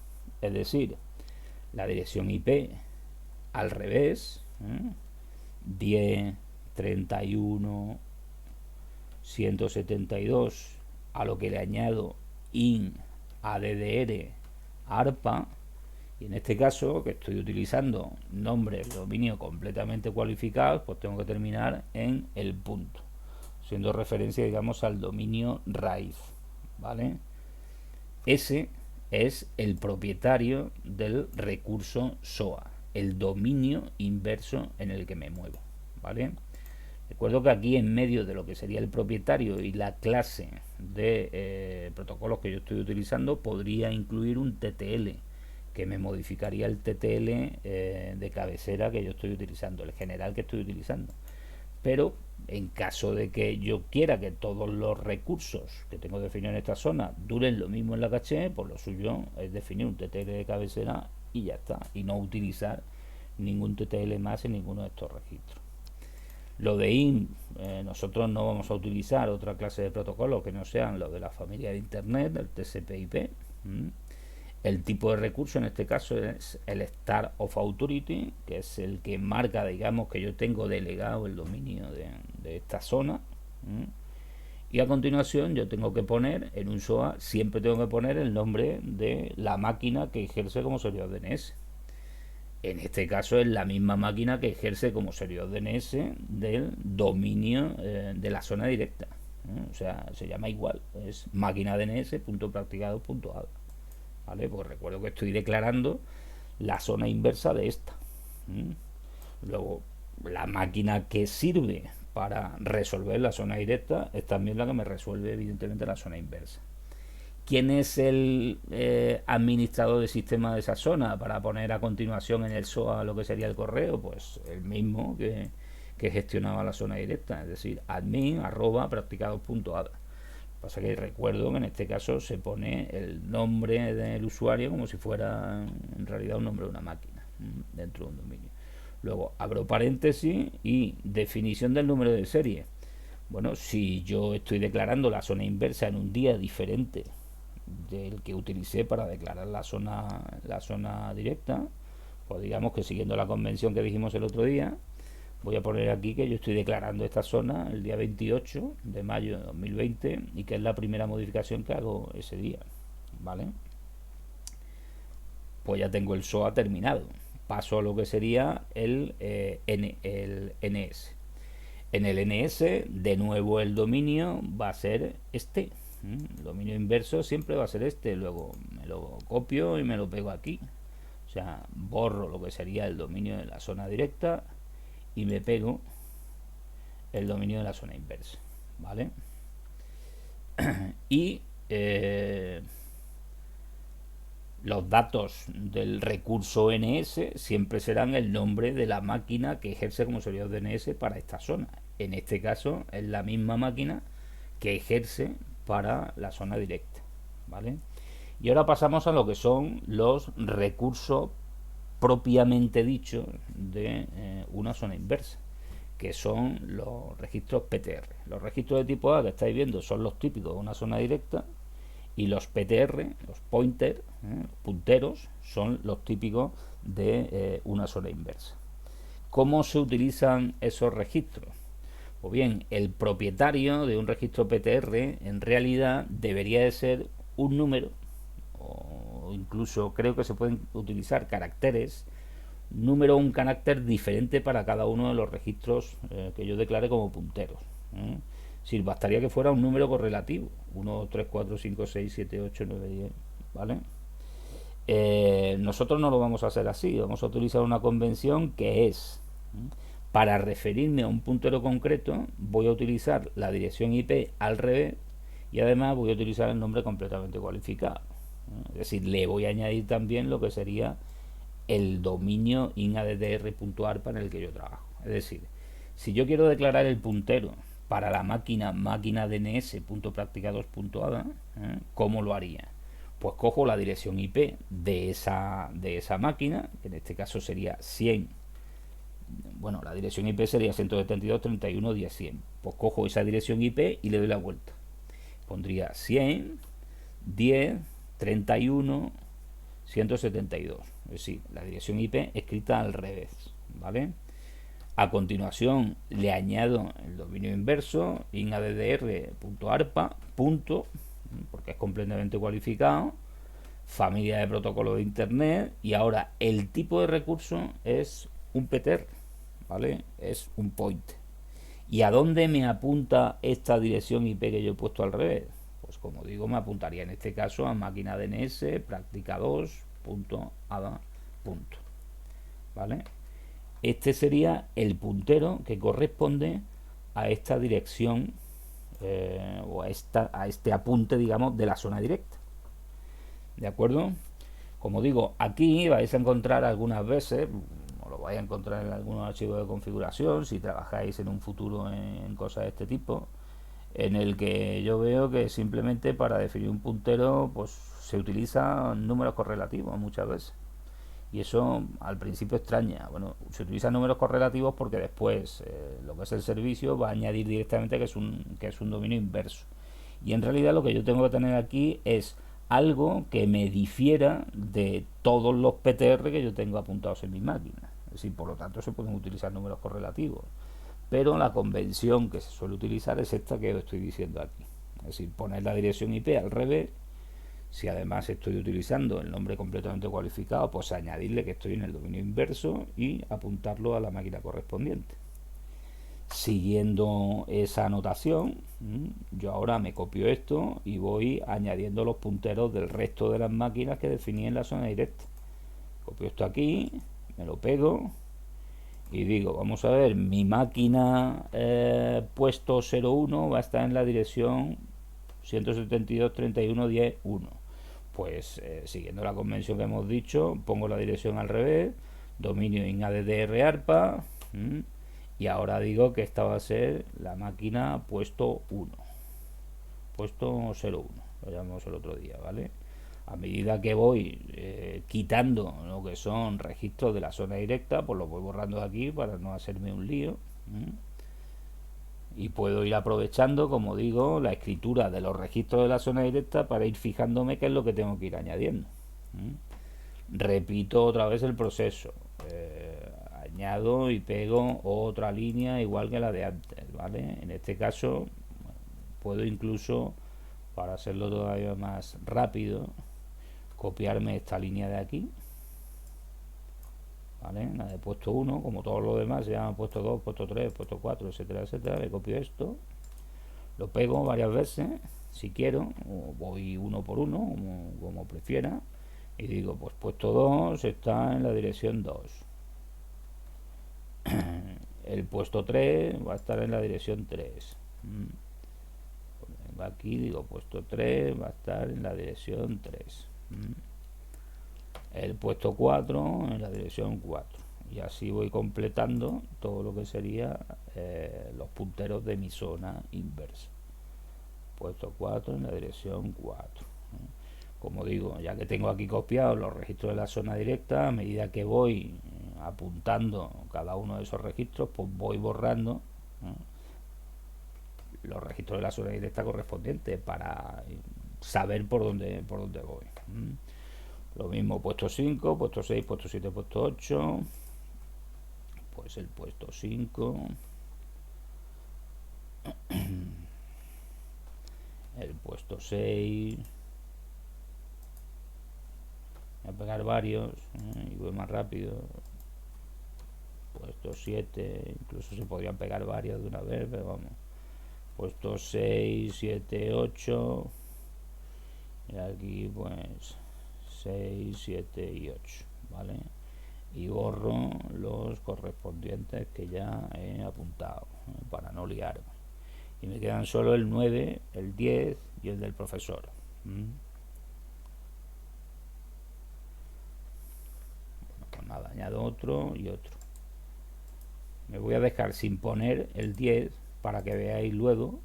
Es decir, la dirección IP al revés, 10, 31, 172, a lo que le añado in addr arpa, y en este caso que estoy utilizando nombres de dominio completamente cualificados, pues tengo que terminar en el punto, siendo referencia, digamos, al dominio raíz, ¿vale? Ese es el propietario del recurso SOA, el dominio inverso en el que me muevo, ¿vale? Recuerdo que aquí en medio de lo que sería el propietario y la clase de protocolos que yo estoy utilizando podría incluir un TTL que me modificaría el TTL de cabecera que yo estoy utilizando, el general que estoy utilizando. Pero en caso de que yo quiera que todos los recursos que tengo definidos en esta zona duren lo mismo en la caché, pues lo suyo es definir un TTL de cabecera y ya está, y no utilizar ningún TTL más en ninguno de estos registros. Lo de IN, nosotros no vamos a utilizar otra clase de protocolos que no sean los de la familia de Internet, el TCP/IP. El tipo de recurso en este caso es el Star of Authority, que es el que marca, digamos, que yo tengo delegado el dominio de esta zona. Y a continuación yo tengo que poner en un SOA, siempre tengo que poner el nombre de la máquina que ejerce como servidor DNS. En este caso es la misma máquina que ejerce como servidor DNS del dominio de la zona directa. O sea, se llama igual, es máquina DNS.practicado.ada. ¿Vale? Pues recuerdo que estoy declarando la zona inversa de esta. Luego, la máquina que sirve para resolver la zona directa es también la que me resuelve evidentemente la zona inversa. ¿Quién es el administrador de sistema de esa zona para poner a continuación en el SOA lo que sería el correo? Pues el mismo que gestionaba la zona directa, es decir, admin@practicados.ada. Pasa que recuerdo que en este caso se pone el nombre del usuario como si fuera en realidad un nombre de una máquina dentro de un dominio. Luego abro paréntesis y definición del número de serie. Bueno, si yo estoy declarando la zona inversa en un día diferente del que utilicé para declarar la zona directa, pues digamos que siguiendo la convención que dijimos el otro día, voy a poner aquí que yo estoy declarando esta zona el día 28 de mayo de 2020 y que es la primera modificación que hago ese día, ¿vale? Pues ya tengo el SOA terminado. Paso a lo que sería el NS. En el NS, de nuevo el dominio va a ser este. El dominio inverso siempre va a ser este. Luego me lo copio y me lo pego aquí. O sea, borro lo que sería el dominio de la zona directa y me pego el dominio de la zona inversa, ¿vale? Y los datos del recurso NS siempre serán el nombre de la máquina que ejerce como servidor DNS para esta zona. En este caso es la misma máquina que ejerce para la zona directa, ¿vale? Y ahora pasamos a lo que son los recursos propiamente dichos de una zona inversa, que son los registros PTR. Los registros de tipo A que estáis viendo son los típicos de una zona directa, y los PTR, los punteros, son los típicos de una zona inversa. ¿Cómo se utilizan esos registros? O bien, el propietario de un registro PTR en realidad debería de ser un número, o incluso creo que se pueden utilizar caracteres, número o un carácter diferente para cada uno de los registros que yo declare como punteros. Si bastaría que fuera un número correlativo, 1, 3, 4, 5, 6, 7, 8, 9, 10, ¿vale? Nosotros no lo vamos a hacer así, vamos a utilizar una convención que es, para referirme a un puntero concreto, voy a utilizar la dirección IP al revés y además voy a utilizar el nombre completamente cualificado. Es decir, le voy a añadir también lo que sería el dominio inaddr.arpa en el que yo trabajo. Es decir, si yo quiero declarar el puntero para la máquina dns.práctica2.ada, ¿cómo lo haría? Pues cojo la dirección IP de esa máquina, que en este caso sería 100. Bueno, la dirección IP sería 172.31.10.100. Pues cojo esa dirección IP y le doy la vuelta. Pondría 100, 10, 31, 172. Es decir, la dirección IP escrita al revés, ¿vale? A continuación le añado el dominio inverso, inaddr.arpa, punto, porque es completamente cualificado, familia de protocolo de internet, y ahora el tipo de recurso es un PTR, ¿vale? Es un point. ¿Y a dónde me apunta esta dirección IP que yo he puesto al revés? Pues como digo, me apuntaría en este caso a máquina DNS práctica 2.ada. ¿Vale? Este sería el puntero que corresponde a esta dirección o a este apunte, digamos, de la zona directa. ¿De acuerdo? Como digo, aquí vais a encontrar algunas veces, o lo vais a encontrar en algunos archivos de configuración, si trabajáis en un futuro en cosas de este tipo, en el que yo veo que simplemente para definir un puntero pues se utilizan números correlativos muchas veces. Y eso al principio extraña. Bueno, se utilizan números correlativos porque después lo que es el servicio va a añadir directamente que es un dominio inverso. Y en realidad lo que yo tengo que tener aquí es algo que me difiera de todos los PTR que yo tengo apuntados en mi máquina. Es decir, por lo tanto se pueden utilizar números correlativos. Pero la convención que se suele utilizar es esta que os estoy diciendo aquí. Es decir, poner la dirección IP al revés. Si además estoy utilizando el nombre completamente cualificado, pues añadirle que estoy en el dominio inverso y apuntarlo a la máquina correspondiente. Siguiendo esa anotación, yo ahora me copio esto y voy añadiendo los punteros del resto de las máquinas que definí en la zona directa. Copio esto aquí, me lo pego y digo, vamos a ver, mi máquina puesto 01 va a estar en la dirección 172.31.10.1. Pues siguiendo la convención que hemos dicho, pongo la dirección al revés, dominio inaddr arpa, y ahora digo que esta va a ser la máquina puesto 1, puesto 01, lo llamamos el otro día, ¿vale? A medida que voy quitando lo que son registros de la zona directa, pues los voy borrando de aquí para no hacerme un lío. Y puedo ir aprovechando, como digo, la escritura de los registros de la zona directa para ir fijándome qué es lo que tengo que ir añadiendo. Repito otra vez el proceso. Añado y pego otra línea igual que la de antes, ¿vale? En este caso puedo incluso, para hacerlo todavía más rápido, copiarme esta línea de aquí, ¿vale? La de puesto 1, como todos los demás se llama puesto 2, puesto 3, puesto 4, etcétera, etcétera. Le copio esto, lo pego varias veces si quiero, o voy uno por uno, como prefiera, y digo, pues puesto 2 está en la dirección 2. El puesto 3 va a estar en la dirección 3. Aquí digo, puesto 3 va a estar en la dirección 3. El puesto 4 en la dirección 4. Y así voy completando todo lo que sería los punteros de mi zona inversa. Puesto 4 en la dirección 4. Como digo, ya que tengo aquí copiados los registros de la zona directa, a medida que voy apuntando cada uno de esos registros, pues voy borrando los registros de la zona directa correspondientes para saber por dónde voy. Lo mismo puesto 5, puesto 6, puesto 7, puesto 8. Pues el puesto 5 El puesto 6. Voy a pegar varios y voy más rápido. Puesto 7, incluso se podrían pegar varios de una vez, pero vamos. Puesto 6, 7, 8. Y aquí pues 6, 7 y 8, ¿vale? Y borro los correspondientes que ya he apuntado para no liarme. Y me quedan solo el 9, el 10 y el del profesor. Bueno, pues nada, añado otro y otro. Me voy a dejar sin poner el 10 para que veáis luego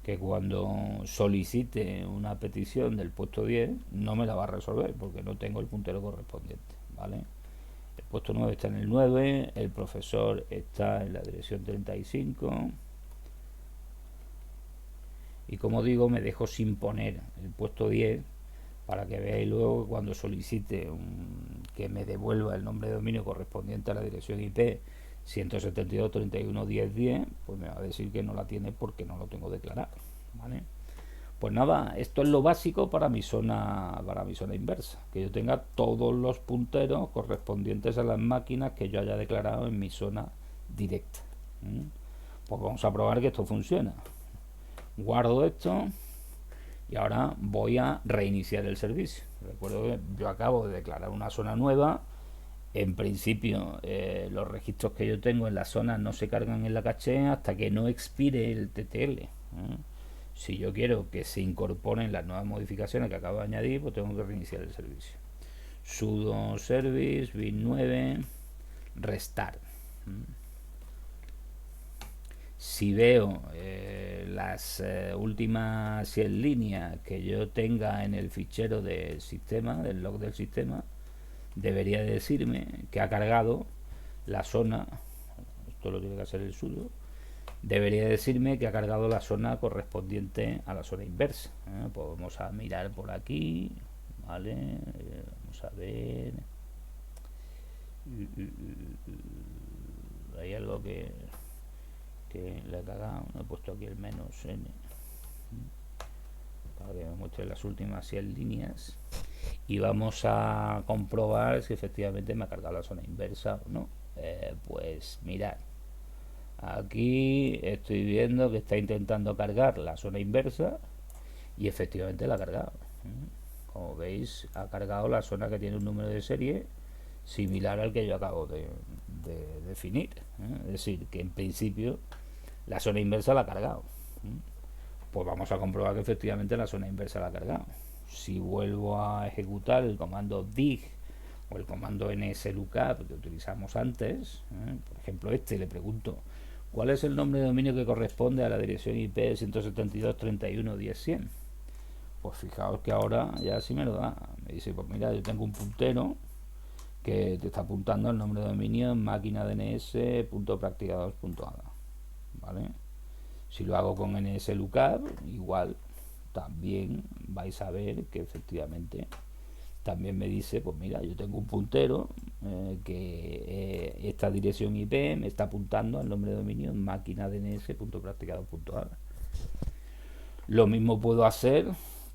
que cuando solicite una petición del puesto 10 no me la va a resolver porque no tengo el puntero correspondiente, ¿vale? El puesto 9 está en el 9, el profesor está en la dirección 35 y como digo me dejo sin poner el puesto 10 para que veáis luego que cuando solicite que me devuelva el nombre de dominio correspondiente a la dirección IP 172.31.10.10, pues me va a decir que no la tiene porque no lo tengo declarado, ¿vale? Pues nada, esto es lo básico para mi zona inversa, que yo tenga todos los punteros correspondientes a las máquinas que yo haya declarado en mi zona directa. Pues vamos a probar que esto funciona. Guardo esto y ahora voy a reiniciar el servicio. Recuerdo que yo acabo de declarar una zona nueva. En principio, los registros que yo tengo en la zona no se cargan en la caché hasta que no expire el TTL. Si yo quiero que se incorporen las nuevas modificaciones que acabo de añadir, pues tengo que reiniciar el servicio. Sudo service bin 9 restart. Si veo las últimas 100 líneas que yo tenga en el fichero del sistema, del log del sistema, debería decirme que ha cargado la zona. Esto lo tiene que hacer el sudo. Debería decirme que ha cargado la zona correspondiente a la zona inversa. Pues vamos a mirar por aquí, ¿vale? Vamos a ver. Hay algo que le he cagado. No he puesto aquí el menos n para que me muestre las últimas 100 líneas. Y vamos a comprobar si efectivamente me ha cargado la zona inversa o no. Pues mirad. Aquí estoy viendo que está intentando cargar la zona inversa y efectivamente la ha cargado. Como veis, ha cargado la zona que tiene un número de serie similar al que yo acabo de definir. Es decir, que en principio la zona inversa la ha cargado. Pues vamos a comprobar que efectivamente la zona inversa la ha cargado. Si vuelvo a ejecutar el comando dig o el comando nslookup que utilizamos antes, por ejemplo le pregunto ¿cuál es el nombre de dominio que corresponde a la dirección IP 172.31.10.100? Pues fijaos que ahora ya sí me lo da. Me dice, pues mira, yo tengo un puntero que te está apuntando al nombre de dominio en máquina dns.practica2.ada, ¿vale? Si lo hago con nslookup, igual también vais a ver que efectivamente también me dice, pues mira, yo tengo un puntero que esta dirección IP me está apuntando al nombre de dominio en máquina dns.practica2.ada. Lo mismo puedo hacer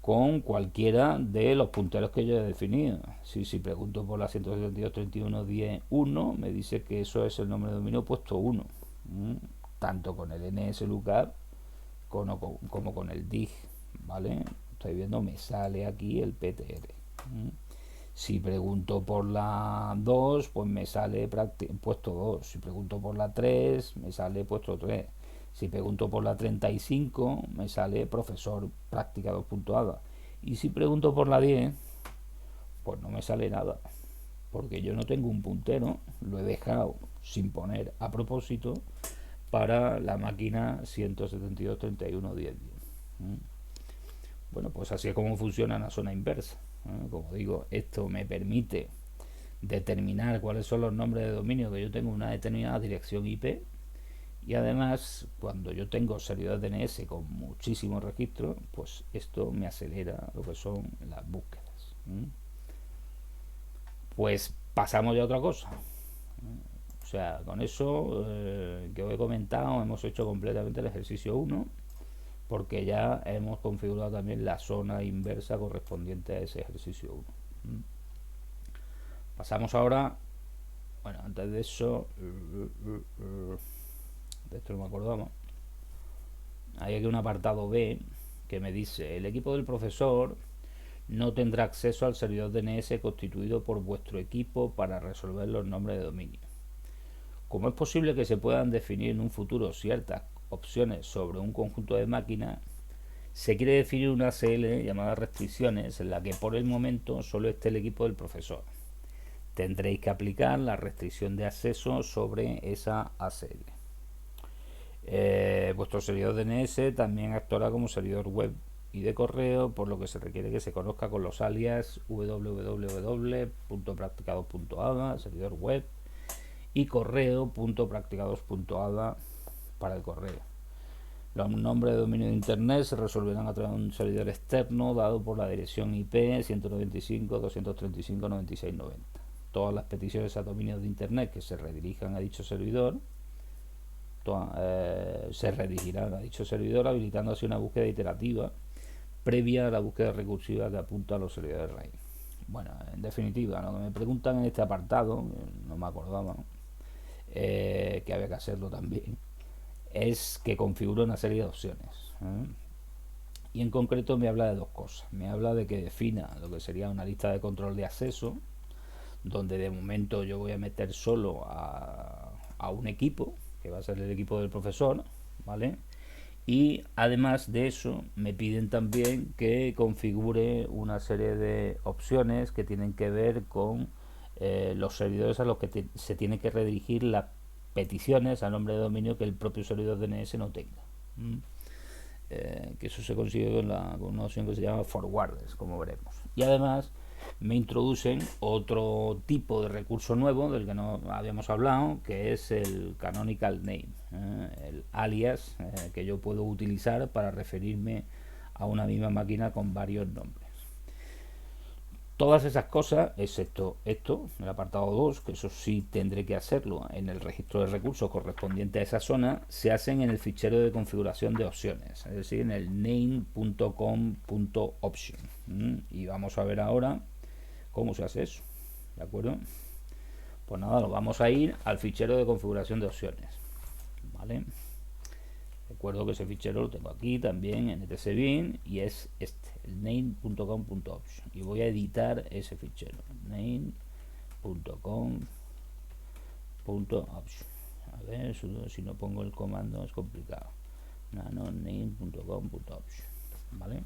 con cualquiera de los punteros que yo he definido. Si pregunto por la 172.31.10.1, me dice que eso es el nombre de dominio puesto 1, tanto con el nslookup como con el dig, ¿vale? Estáis viendo, me sale aquí el PTR. Si pregunto por la 2, pues me sale puesto 2. Si pregunto por la 3, me sale puesto 3. Si pregunto por la 35, me sale profesor práctica 2.ada. Y si pregunto por la 10, pues no me sale nada, porque yo no tengo un puntero, lo he dejado sin poner a propósito para la máquina 172.31.10.10. Bueno, pues así es como funciona la zona inversa. Como digo, esto me permite determinar cuáles son los nombres de dominio que yo tengo en una determinada dirección IP, y además cuando yo tengo servidores DNS con muchísimos registros, pues esto me acelera lo que son las búsquedas. Pues pasamos ya a otra cosa. sea, con eso que os he comentado hemos hecho completamente el ejercicio 1, porque ya hemos configurado también la zona inversa correspondiente a ese ejercicio 1. Pasamos ahora, bueno, antes de eso, de esto no me acordaba, hay aquí un apartado B que me dice: el equipo del profesor no tendrá acceso al servidor DNS constituido por vuestro equipo para resolver los nombres de dominio. Como es posible que se puedan definir en un futuro ciertas opciones sobre un conjunto de máquinas, se quiere definir una ACL llamada restricciones, en la que por el momento solo esté el equipo del profesor. Tendréis que aplicar la restricción de acceso sobre esa ACL. Vuestro servidor DNS también actuará como servidor web y de correo, por lo que se requiere que se conozca con los alias www.practicados.ada, servidor web, y correo.practicados.ada para el correo. Los nombres de dominio de internet se resolverán a través de un servidor externo dado por la dirección IP 195.235.96.90. Todas las peticiones a dominios de internet que se redirijan a dicho servidor se redirigirán a dicho servidor, habilitando así una búsqueda iterativa previa a la búsqueda recursiva que apunta a los servidores raíz. Bueno, en definitiva, lo que me preguntan en este apartado, no me acordaba, que había que hacerlo también, es que configure una serie de opciones. Y en concreto me habla de dos cosas. Me habla de que defina lo que sería una lista de control de acceso, donde de momento yo voy a meter solo a un equipo, que va a ser el equipo del profesor, ¿vale? Y además de eso me piden también que configure una serie de opciones que tienen que ver con los servidores a los que se tiene que redirigir las peticiones a nombre de dominio que el propio servidor DNS no tenga. Que eso se consigue con una opción que se llama forwarders, como veremos. Y además me introducen otro tipo de recurso nuevo del que no habíamos hablado, que es el canonical name, el alias que yo puedo utilizar para referirme a una misma máquina con varios nombres. Todas esas cosas, excepto esto, el apartado 2, que eso sí tendré que hacerlo en el registro de recursos correspondiente a esa zona, se hacen en el fichero de configuración de opciones, es decir, en el name.com.option. Y vamos a ver ahora cómo se hace eso, ¿de acuerdo? Pues nada, lo vamos a ir al fichero de configuración de opciones, ¿vale? Recuerdo que ese fichero lo tengo aquí también en etcbin y es este, el name.com.option, y voy a editar ese fichero, name.com.option. A ver, si no pongo el comando es complicado. name.com.option, ¿vale?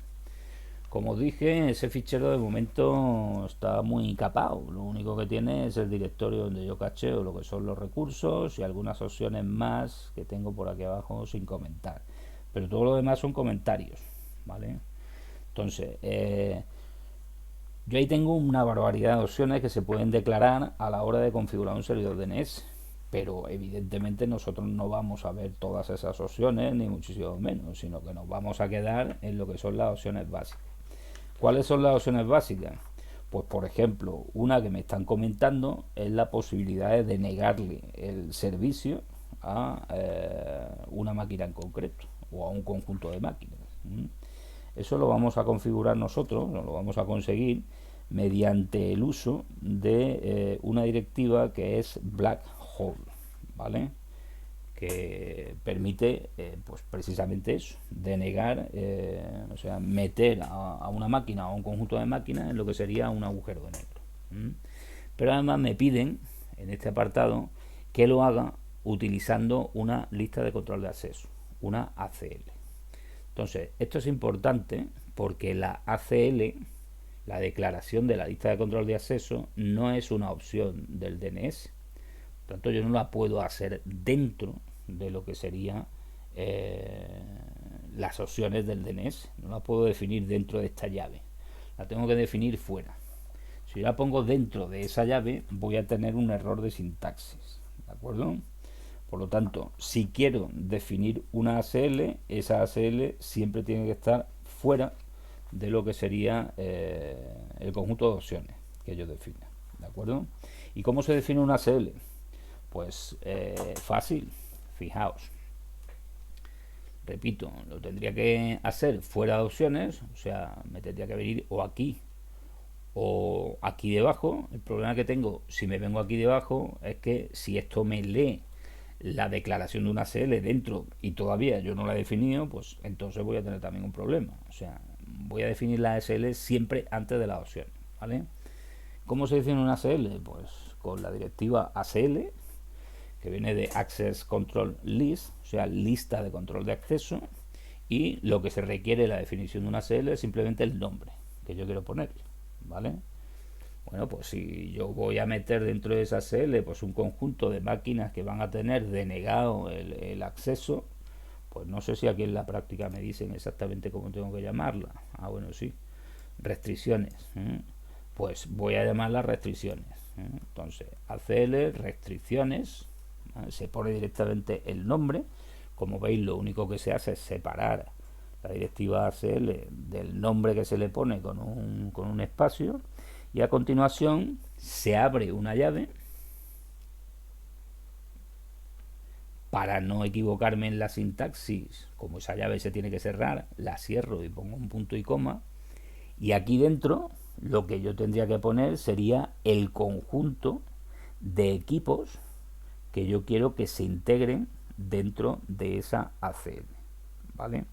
Como os dije, ese fichero de momento está muy capado. Lo único que tiene es el directorio donde yo cacheo lo que son los recursos y algunas opciones más que tengo por aquí abajo sin comentar. Pero todo lo demás son comentarios, ¿vale? Entonces, yo ahí tengo una barbaridad de opciones que se pueden declarar a la hora de configurar un servidor DNS. Pero evidentemente nosotros no vamos a ver todas esas opciones, ni muchísimo menos, sino que nos vamos a quedar en lo que son las opciones básicas. ¿Cuáles son las opciones básicas? Pues por ejemplo, una que me están comentando es la posibilidad de denegarle el servicio a una máquina en concreto o a un conjunto de máquinas. Eso lo vamos a configurar nosotros, lo vamos a conseguir mediante el uso de una directiva que es black hole, ¿vale? Que permite pues precisamente eso, denegar, o sea, meter a una máquina o a un conjunto de máquinas en lo que sería un agujero de negro. Pero además me piden en este apartado que lo haga utilizando una lista de control de acceso, una ACL. Entonces, esto es importante porque la ACL, la declaración de la lista de control de acceso, no es una opción del DNS. Por tanto, yo no la puedo hacer dentro de lo que sería las opciones del DNS. No la puedo definir dentro de esta llave. La tengo que definir fuera. Si yo la pongo dentro de esa llave, voy a tener un error de sintaxis. ¿De acuerdo? Por lo tanto, si quiero definir una ACL, esa ACL siempre tiene que estar fuera de lo que sería el conjunto de opciones que yo defina. ¿De acuerdo? ¿Y cómo se define una ACL? Pues fácil, fijaos. Repito, lo tendría que hacer fuera de opciones, o sea, me tendría que venir o aquí debajo. El problema que tengo si me vengo aquí debajo es que si esto me lee la declaración de una CL dentro y todavía yo no la he definido, pues entonces voy a tener también un problema. O sea, voy a definir la SL siempre antes de la opción, ¿vale? ¿Cómo se define una ACL? Pues con la directiva ACL, que viene de Access Control List, o sea, lista de control de acceso, y lo que se requiere de la definición de una ACL es simplemente el nombre que yo quiero poner, ¿vale? Bueno, pues si yo voy a meter dentro de esa ACL pues un conjunto de máquinas que van a tener denegado el acceso, pues no sé si aquí en la práctica me dicen exactamente cómo tengo que llamarla. Ah, bueno, sí, restricciones. Pues voy a llamarlas restricciones. Entonces, ACL, restricciones, se pone directamente el nombre. Como veis, lo único que se hace es separar la directiva ACL del nombre que se le pone con un espacio, y a continuación se abre una llave. Para no equivocarme en la sintaxis, como esa llave se tiene que cerrar, la cierro y pongo un punto y coma, y aquí dentro lo que yo tendría que poner sería el conjunto de equipos que yo quiero que se integren dentro de esa ACL, ¿vale?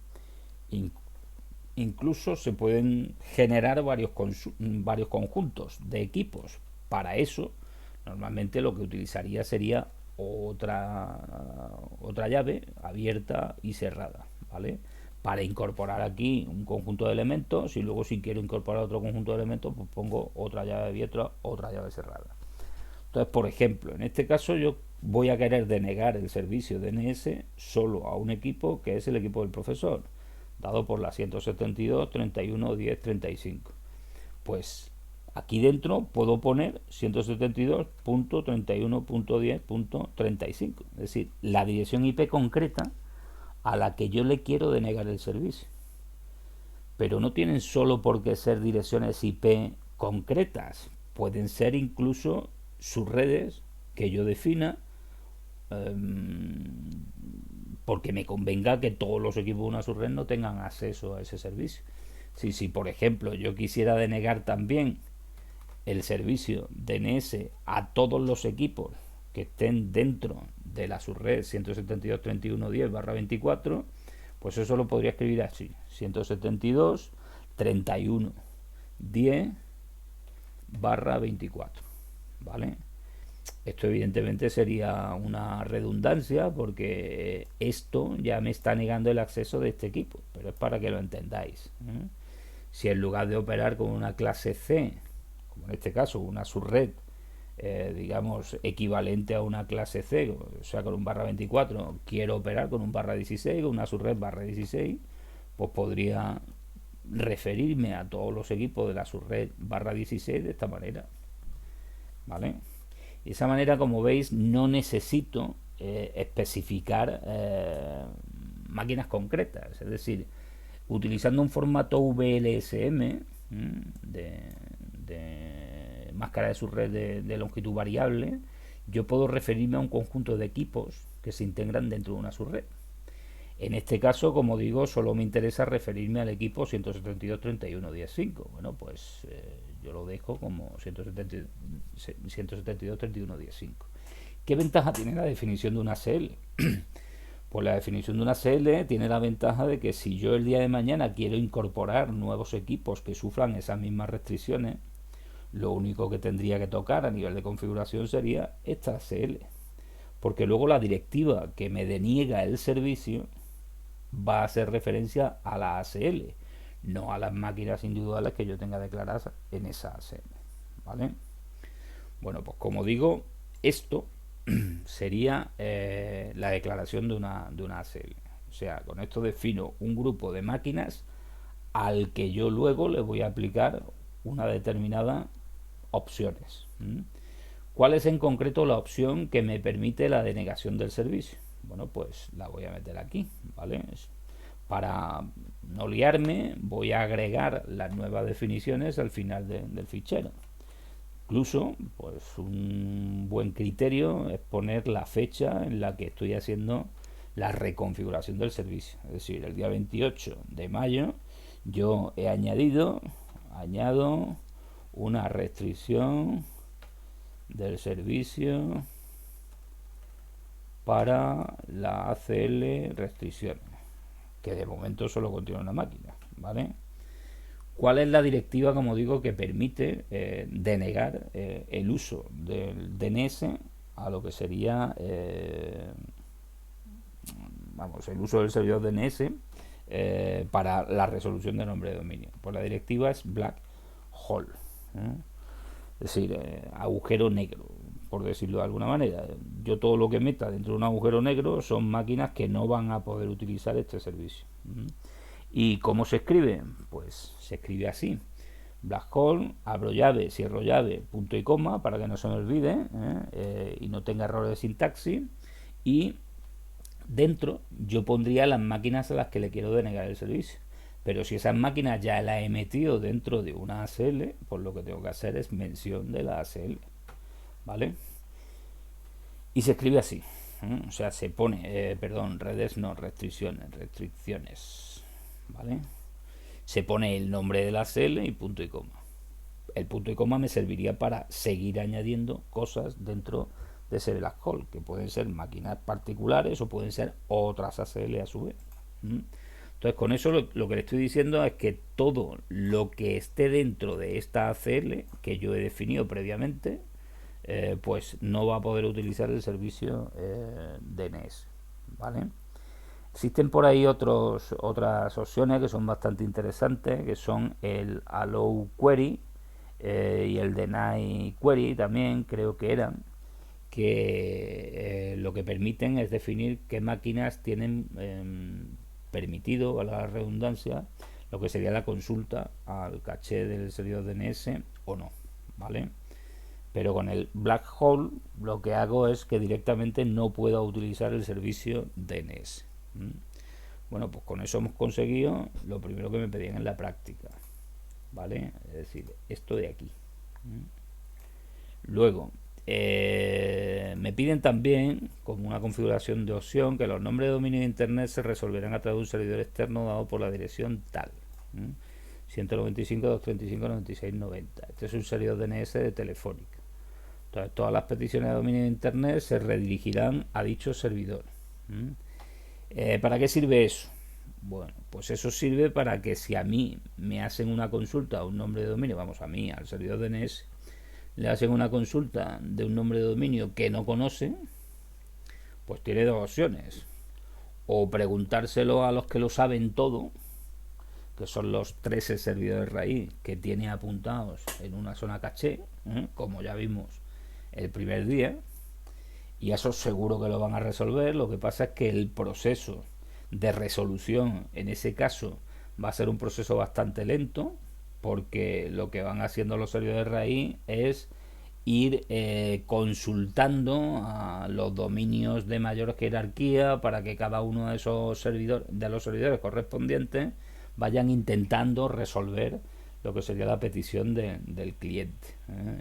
Incluso se pueden generar varios conjuntos de equipos. Para eso, normalmente lo que utilizaría sería otra llave abierta y cerrada, ¿vale? Para incorporar aquí un conjunto de elementos, y luego si quiero incorporar otro conjunto de elementos, pues pongo otra llave abierta, otra llave cerrada. Entonces, por ejemplo, en este caso yo voy a querer denegar el servicio DNS solo a un equipo, que es el equipo del profesor, dado por la 172.31.10.35. Pues aquí dentro puedo poner 172.31.10.35, es decir, la dirección IP concreta a la que yo le quiero denegar el servicio. Pero no tienen solo por qué ser direcciones IP concretas, pueden ser incluso subredes que yo defina, porque me convenga que todos los equipos de una subred no tengan acceso a ese servicio. Si por ejemplo yo quisiera denegar también el servicio DNS a todos los equipos que estén dentro de la subred 172.31.10/24, pues eso lo podría escribir así: 172.31.10/24, ¿vale? Esto evidentemente sería una redundancia, porque esto ya me está negando el acceso de este equipo, pero es para que lo entendáis. Si en lugar de operar con una clase C, como en este caso una subred, digamos, equivalente a una clase C, o sea, con un /24, quiero operar con un /16, con una subred /16, pues podría referirme a todos los equipos de la subred /16 de esta manera, ¿vale? De esa manera, como veis, no necesito especificar máquinas concretas, es decir, utilizando un formato VLSM de máscara de subred de longitud variable, yo puedo referirme a un conjunto de equipos que se integran dentro de una subred. En este caso, como digo, solo me interesa referirme al equipo 172.31.10.5. Bueno, pues yo lo dejo como 172.31.10.5. ¿Qué ventaja tiene la definición de una CL? Pues la definición de una CL tiene la ventaja de que si yo el día de mañana quiero incorporar nuevos equipos que sufran esas mismas restricciones, lo único que tendría que tocar a nivel de configuración sería esta CL, porque luego la directiva que me deniega el servicio va a hacer referencia a la ACL, no a las máquinas individuales que yo tenga declaradas en esa ACL, ¿vale? Bueno, pues como digo, esto sería la declaración de una ACL. O sea, con esto defino un grupo de máquinas al que yo luego le voy a aplicar una determinada opciones. ¿Cuál es en concreto la opción que me permite la denegación del servicio? Bueno, pues la voy a meter aquí, ¿vale? Para no liarme, voy a agregar las nuevas definiciones al final del fichero. Incluso, pues un buen criterio es poner la fecha en la que estoy haciendo la reconfiguración del servicio. Es decir, el día 28 de mayo yo añado una restricción del servicio para la ACL restricciones, que de momento solo contiene una máquina, ¿vale? ¿Cuál es la directiva, como digo, que permite denegar el uso del DNS a lo que sería el uso del servidor DNS para la resolución de nombre de dominio? Pues la directiva es black hole, ¿eh? Es decir, agujero negro, por decirlo de alguna manera. Yo todo lo que meta dentro de un agujero negro son máquinas que no van a poder utilizar este servicio. ¿Y cómo se escribe? Pues se escribe así: black hole, abro llave, cierro llave, punto y coma, para que no se me olvide y no tenga errores de sintaxis. Y dentro yo pondría las máquinas a las que le quiero denegar el servicio. Pero si esas máquinas ya las he metido dentro de una ACL, pues lo que tengo que hacer es mención de la ACL, ¿vale? Y se escribe así, o sea, se pone, redes no, restricciones, ¿vale? Se pone el nombre de la ACL y punto y coma. El punto y coma me serviría para seguir añadiendo cosas dentro de ese black hole, que pueden ser máquinas particulares o pueden ser otras ACL a su vez. Entonces, con eso lo que le estoy diciendo es que todo lo que esté dentro de esta ACL que yo he definido previamente, pues no va a poder utilizar el servicio DNS, ¿vale? Existen por ahí otras opciones que son bastante interesantes, que son el allow query y el deny query también, creo que eran, que lo que permiten es definir qué máquinas tienen permitido, a la redundancia, lo que sería la consulta al caché del servidor DNS o no, ¿vale? Pero con el black hole lo que hago es que directamente no pueda utilizar el servicio DNS. Bueno, pues con eso hemos conseguido lo primero que me pedían en la práctica, ¿vale? Es decir, esto de aquí. Luego, me piden también, como una configuración de opción, que los nombres de dominio de internet se resolverán a través de un servidor externo dado por la dirección tal. 195.235.96.90. Este es un servidor DNS de Telefónica. Entonces, todas las peticiones de dominio de internet se redirigirán a dicho servidor. ¿Para qué sirve eso? Bueno, pues eso sirve para que si a mí me hacen una consulta a un nombre de dominio, vamos, a mí, al servidor DNS, le hacen una consulta de un nombre de dominio que no conoce, pues tiene dos opciones: o preguntárselo a los que lo saben todo, que son los 13 servidores raíz que tiene apuntados en una zona caché, como ya vimos el primer día, y eso seguro que lo van a resolver. Lo que pasa es que el proceso de resolución en ese caso va a ser un proceso bastante lento, porque lo que van haciendo los servidores raíz es ir consultando a los dominios de mayor jerarquía para que cada uno de esos servidores, de los servidores correspondientes, vayan intentando resolver lo que sería la petición del cliente.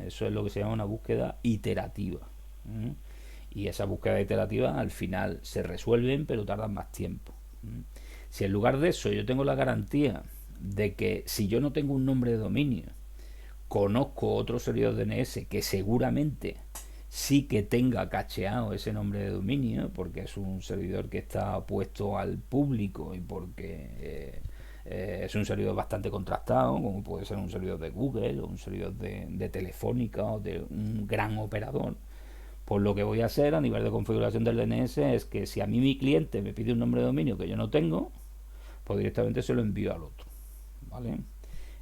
Eso es lo que se llama una búsqueda iterativa. Y esa búsqueda iterativa al final se resuelven, pero tardan más tiempo. Si en lugar de eso yo tengo la garantía de que si yo no tengo un nombre de dominio, conozco otro servidor DNS que seguramente sí que tenga cacheado ese nombre de dominio, porque es un servidor que está puesto al público y porque es un servidor bastante contrastado, como puede ser un servidor de Google o un servidor de Telefónica o de un gran operador. Pues lo que voy a hacer a nivel de configuración del DNS es que si a mí mi cliente me pide un nombre de dominio que yo no tengo, pues directamente se lo envío al otro, ¿vale?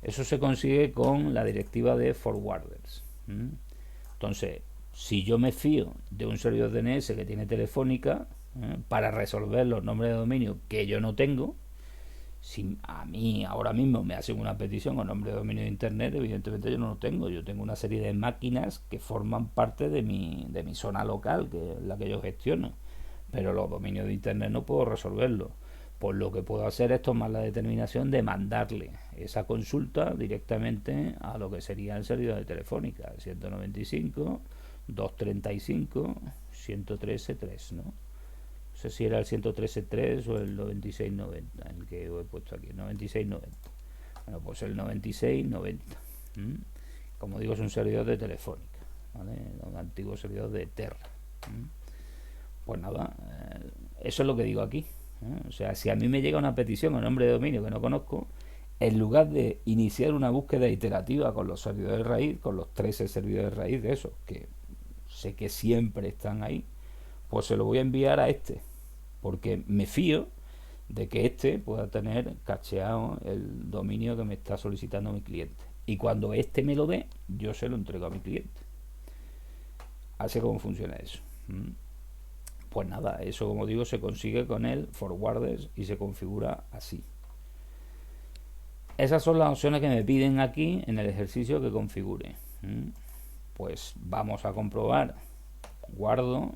Eso se consigue con la directiva de forwarders. Entonces, si yo me fío de un servidor DNS que tiene Telefónica para resolver los nombres de dominio que yo no tengo, si a mí ahora mismo me hacen una petición con nombre de dominio de internet, evidentemente yo no lo tengo. Yo tengo una serie de máquinas que forman parte de mi zona local, que es la que yo gestiono, pero los dominios de internet no puedo resolverlo. Pues lo que puedo hacer es tomar la determinación de mandarle esa consulta directamente a lo que sería el servidor de Telefónica, 195.235.113.3, ¿no? No sé si era el 113.3 o el 96.90, el que he puesto aquí, 96.90. Bueno, pues el 96.90. ¿Mm? Como digo, es un servidor de Telefónica, ¿vale? Un antiguo servidor de Terra. ¿Mm? Pues nada, eso es lo que digo aquí. O sea, si a mí me llega una petición a nombre de dominio que no conozco, en lugar de iniciar una búsqueda iterativa con los servidores raíz, con los 13 servidores raíz de esos, que sé que siempre están ahí, pues se lo voy a enviar a este, porque me fío de que este pueda tener cacheado el dominio que me está solicitando mi cliente. Y cuando este me lo dé, yo se lo entrego a mi cliente. Así como funciona eso. Pues nada, eso como digo se consigue con el forwarders y se configura así. Esas son las opciones que me piden aquí en el ejercicio que configure. Pues vamos a comprobar, guardo,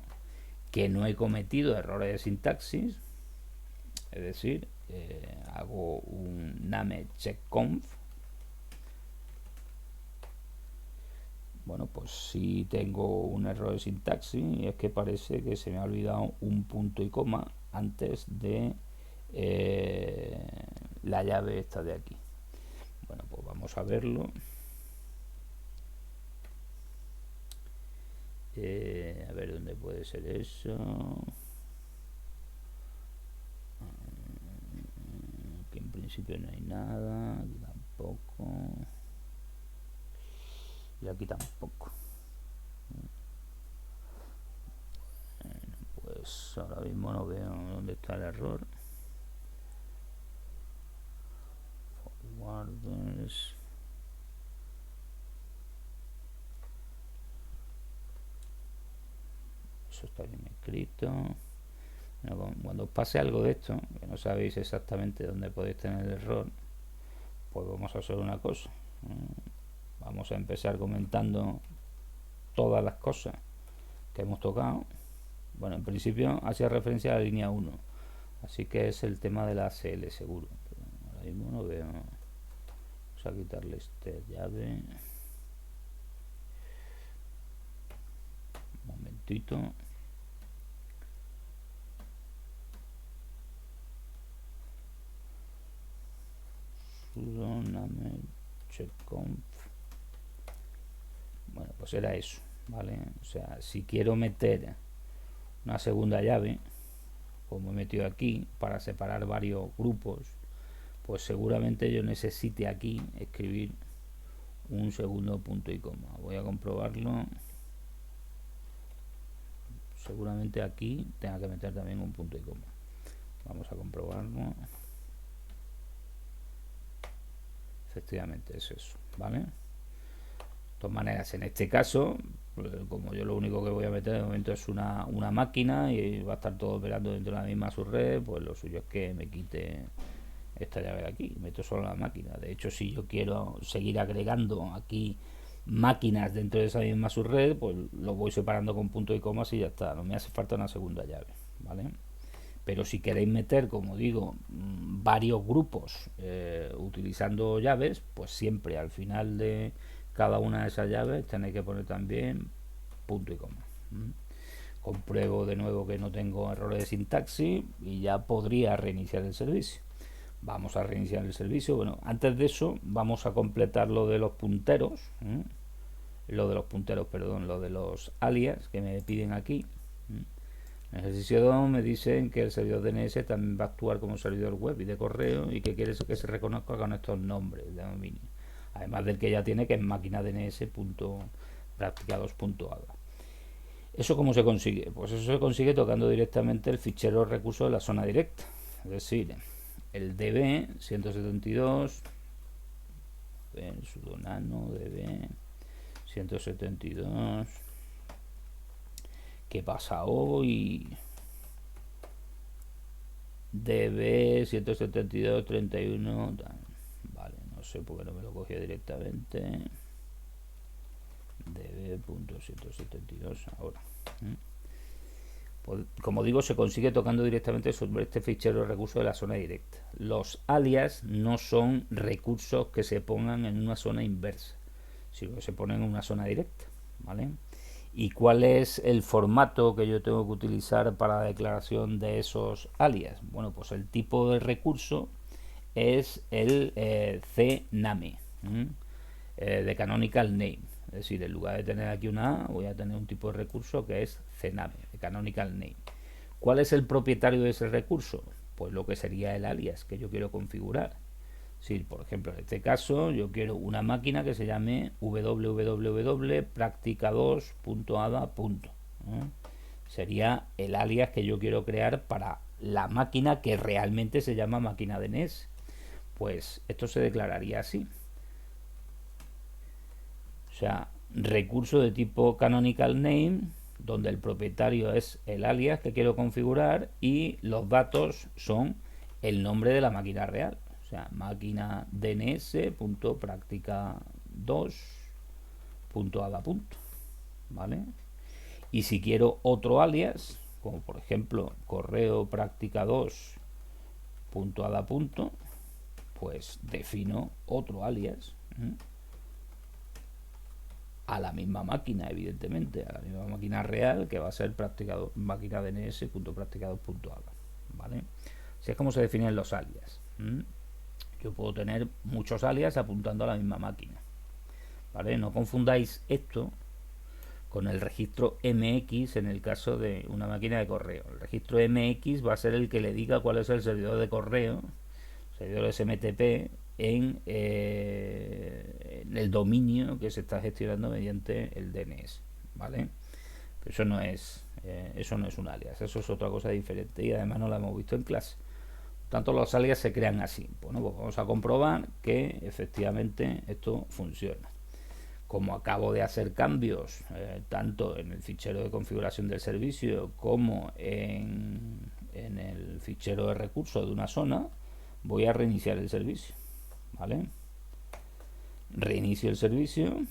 que no he cometido errores de sintaxis, es decir, hago un name checkconf. Bueno, pues sí tengo un error de sintaxis y es que parece que se me ha olvidado un punto y coma antes de la llave esta de aquí. Bueno, pues vamos a verlo. A ver dónde puede ser eso. Aquí en principio no hay nada, aquí tampoco. Y aquí tampoco. Pues ahora mismo no veo dónde está el error. Forwarders. Eso está bien escrito. Bueno, cuando os pase algo de esto, que no sabéis exactamente dónde podéis tener el error, pues vamos a hacer una cosa. Vamos a empezar comentando todas las cosas que hemos tocado. Bueno, en principio hacía referencia a la línea 1, así que es el tema de la ACL seguro. Pero ahora mismo no veo. Vamos a quitarle este llave. Un momentito. Sudo name checkconf. Bueno, pues era eso, ¿vale? O sea, si quiero meter una segunda llave, como he metido aquí, para separar varios grupos, pues seguramente yo necesite aquí escribir un segundo punto y coma. Voy a comprobarlo. Seguramente aquí tenga que meter también un punto y coma. Vamos a comprobarlo. Efectivamente es eso, ¿vale? De todas maneras, en este caso, como yo lo único que voy a meter de momento es una máquina y va a estar todo operando dentro de la misma subred, pues lo suyo es que me quite esta llave de aquí, meto solo la máquina. De hecho, si yo quiero seguir agregando aquí máquinas dentro de esa misma subred, pues lo voy separando con punto y comas y ya está, no me hace falta una segunda llave, ¿vale? Pero si queréis meter, como digo, varios grupos utilizando llaves, pues siempre al final de cada una de esas llaves tenéis que poner también punto y coma. Compruebo de nuevo que no tengo errores de sintaxis y ya podría reiniciar el servicio. Vamos a reiniciar el servicio. Bueno, antes de eso vamos a completar lo de los punteros. Lo de los punteros, perdón, lo de los alias que me piden aquí. En el ejercicio 2 me dicen que el servidor DNS también va a actuar como servidor web y de correo y que quiere que se reconozca con estos nombres de dominio. Además del que ya tiene, que es máquina dns.practica2.ada. ¿Eso cómo se consigue? Pues eso se consigue tocando directamente el fichero recurso de la zona directa. Es decir, el db 172, el sudo nano db 172. ¿Qué pasa hoy? db 172 31. Vale, no sé por qué no me lo cogió directamente. db.172 ahora. Pues, como digo, se consigue tocando directamente sobre este fichero de recursos de la zona directa. Los alias no son recursos que se pongan en una zona inversa, sino que se ponen en una zona directa, ¿vale? ¿Y cuál es el formato que yo tengo que utilizar para la declaración de esos alias? Bueno, pues el tipo de recurso es el CNAME, de Canonical Name. Es decir, en lugar de tener aquí una A, voy a tener un tipo de recurso que es CNAME, de Canonical Name. ¿Cuál es el propietario de ese recurso? Pues lo que sería el alias que yo quiero configurar. Si, por ejemplo, en este caso yo quiero una máquina que se llame www.practica2.ada. Sería el alias que yo quiero crear para la máquina que realmente se llama máquina DNS. Pues esto se declararía así. O sea, recurso de tipo canonical name, donde el propietario es el alias que quiero configurar y los datos son el nombre de la máquina real. O sea, máquina dns.practica2.ada. ¿Vale? Y si quiero otro alias, como por ejemplo correo práctica2.ada, pues defino otro alias a la misma máquina, evidentemente, a la misma máquina real, que va a ser máquina dns.practica2.ada. ¿Vale? Así es como se definen los alias. Yo puedo tener muchos alias apuntando a la misma máquina. ¿Vale? No confundáis esto con el registro MX en el caso de una máquina de correo. El registro MX va a ser el que le diga cuál es el servidor de correo, servidor SMTP, en el dominio que se está gestionando mediante el DNS. ¿Vale? Pero eso no es un alias, eso es otra cosa diferente y además no lo hemos visto en clase. Tanto los alias se crean así. Bueno, pues vamos a comprobar que efectivamente esto funciona. Como acabo de hacer cambios tanto en el fichero de configuración del servicio como en el fichero de recursos de una zona, voy a reiniciar el servicio. ¿Vale? Reinicio el servicio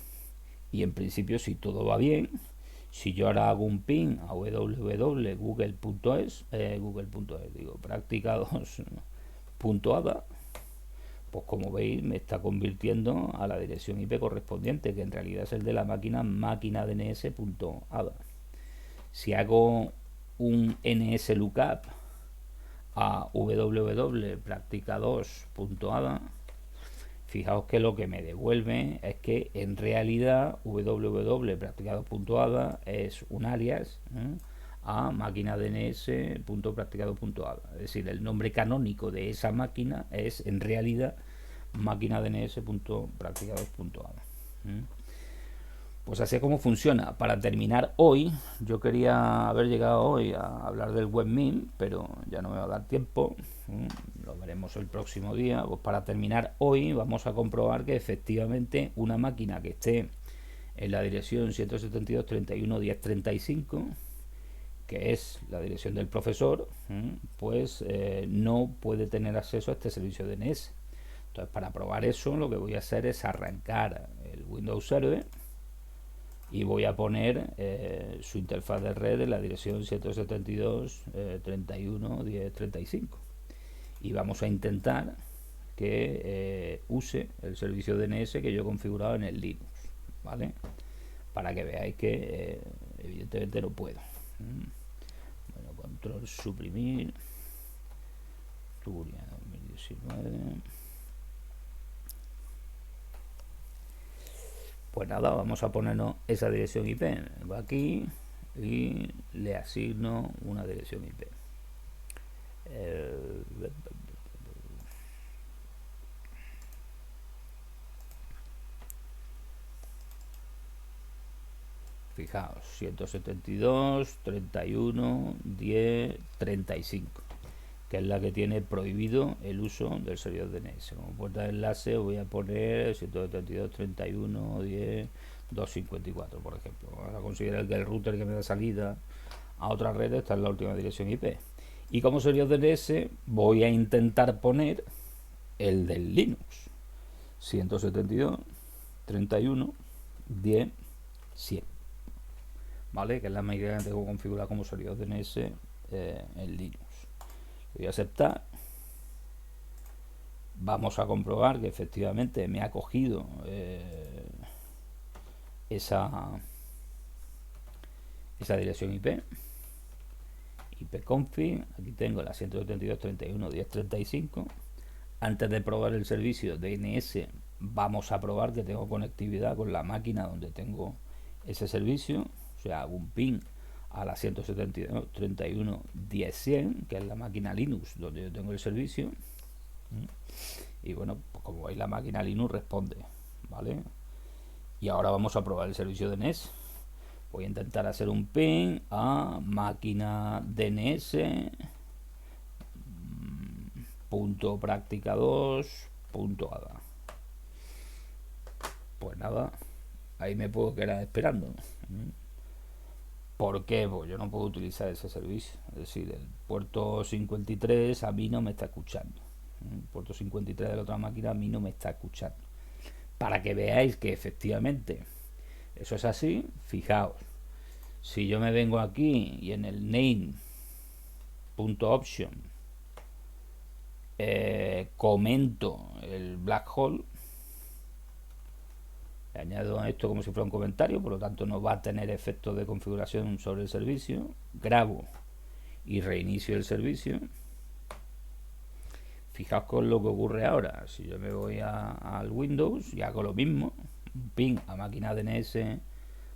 y en principio, si todo va bien, si yo ahora hago un ping a www.google.es, digo, practica2.ada, pues como veis me está convirtiendo a la dirección IP correspondiente, que en realidad es el de la máquina dns.ada. Si hago un nslookup a www.practica2.ada, fijaos que lo que me devuelve es que en realidad www.practica2.ada es un alias a máquina dns.practica2.ada. Es decir, el nombre canónico de esa máquina es en realidad máquina dns.practica2.ada. Pues así es como funciona. Para terminar hoy, yo quería haber llegado hoy a hablar del webmin, pero ya no me va a dar tiempo. Lo veremos el próximo día. Pues para terminar hoy vamos a comprobar que efectivamente una máquina que esté en la dirección 172.31.10.35, que es la dirección del profesor, pues no puede tener acceso a este servicio DNS. Entonces, para probar eso, lo que voy a hacer es arrancar el Windows Server y voy a poner su interfaz de red en la dirección 172.31.10.35 y vamos a intentar que use el servicio DNS que yo he configurado en el Linux, ¿vale? Para que veáis que evidentemente no puedo. Bueno, control suprimir, Turia 2019. Pues nada, vamos a ponernos esa dirección IP. Vengo aquí y le asigno una dirección IP. Fijaos, 172.31.10.35, que es la que tiene prohibido el uso del servidor DNS. Como puerta de enlace voy a poner 172.31.10.254, por ejemplo. Vamos a considerar que el router que me da salida a otra red está en la última dirección IP. Y como servidor DNS voy a intentar poner el del Linux, 172.31.10.100. ¿vale? Que es la máquina que tengo configurada como servidor DNS en Linux. Le voy a aceptar. Vamos a comprobar que efectivamente me ha cogido esa dirección IP. ipconfig, aquí tengo la 172.31.10.35. Antes de probar el servicio DNS, vamos a probar que tengo conectividad con la máquina donde tengo ese servicio. O sea, hago un ping a la 172.31.10.100, que es la máquina Linux donde yo tengo el servicio. Y bueno, pues como veis, la máquina Linux responde, ¿vale? Y ahora vamos a probar el servicio DNS. Voy a intentar hacer un ping a máquina DNS punto práctica 2 punto ADA. Pues nada, ahí me puedo quedar esperando. ¿Por qué? Pues yo no puedo utilizar ese servicio. Es decir, el puerto 53 a mí no me está escuchando. El puerto 53 de la otra máquina a mí no me está escuchando. Para que veáis que efectivamente eso es así, fijaos. Si yo me vengo aquí y en el name.option comento el black hole, le añado a esto como si fuera un comentario, por lo tanto no va a tener efectos de configuración sobre el servicio, grabo y reinicio el servicio. Fijaos con lo que ocurre ahora. Si yo me voy al Windows y hago lo mismo, ping a máquina DNS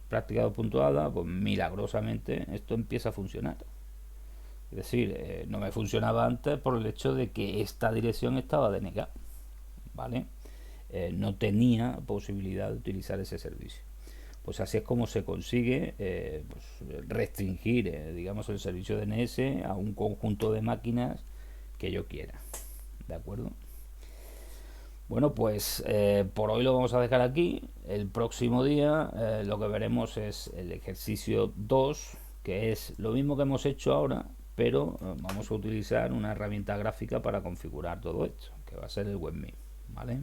práctica2.ada, pues milagrosamente esto empieza a funcionar. Es decir, no me funcionaba antes por el hecho de que esta dirección estaba denegada, ¿vale? No tenía posibilidad de utilizar ese servicio. Pues así es como se consigue pues restringir, digamos, el servicio DNS a un conjunto de máquinas que yo quiera. ¿De acuerdo? Bueno, pues por hoy lo vamos a dejar aquí. El próximo día lo que veremos es el ejercicio 2, que es lo mismo que hemos hecho ahora, pero vamos a utilizar una herramienta gráfica para configurar todo esto, que va a ser el webmin, ¿vale?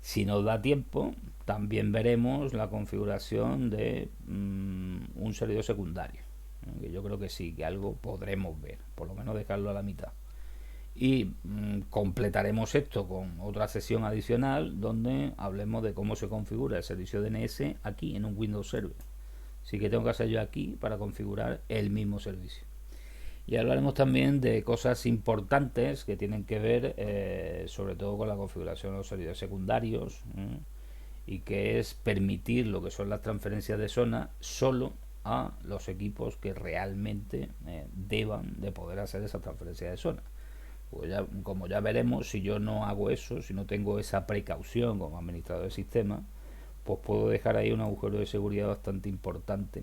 Si nos da tiempo, también veremos la configuración de un servidor secundario, que yo creo que sí, que algo podremos ver, por lo menos dejarlo a la mitad. Y completaremos esto con otra sesión adicional donde hablemos de cómo se configura el servicio DNS aquí en un Windows Server. Así que tengo que hacer yo aquí para configurar el mismo servicio. Y hablaremos también de cosas importantes que tienen que ver sobre todo con la configuración de los servidores secundarios y que es permitir lo que son las transferencias de zona solo a los equipos que realmente deban de poder hacer esa transferencia de zona. Pues ya, como ya veremos, si yo no hago eso, si no tengo esa precaución como administrador de sistema, pues puedo dejar ahí un agujero de seguridad bastante importante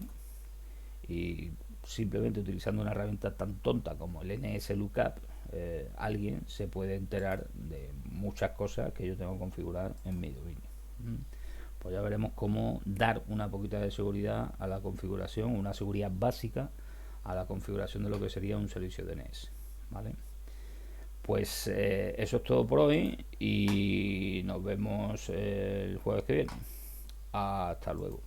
y simplemente utilizando una herramienta tan tonta como el NSLookup, alguien se puede enterar de muchas cosas que yo tengo que configurar en mi dominio. Pues ya veremos cómo dar una poquita de seguridad a la configuración, una seguridad básica a la configuración de lo que sería un servicio DNS, ¿vale? Pues eso es todo por hoy y nos vemos el jueves que viene. Hasta luego.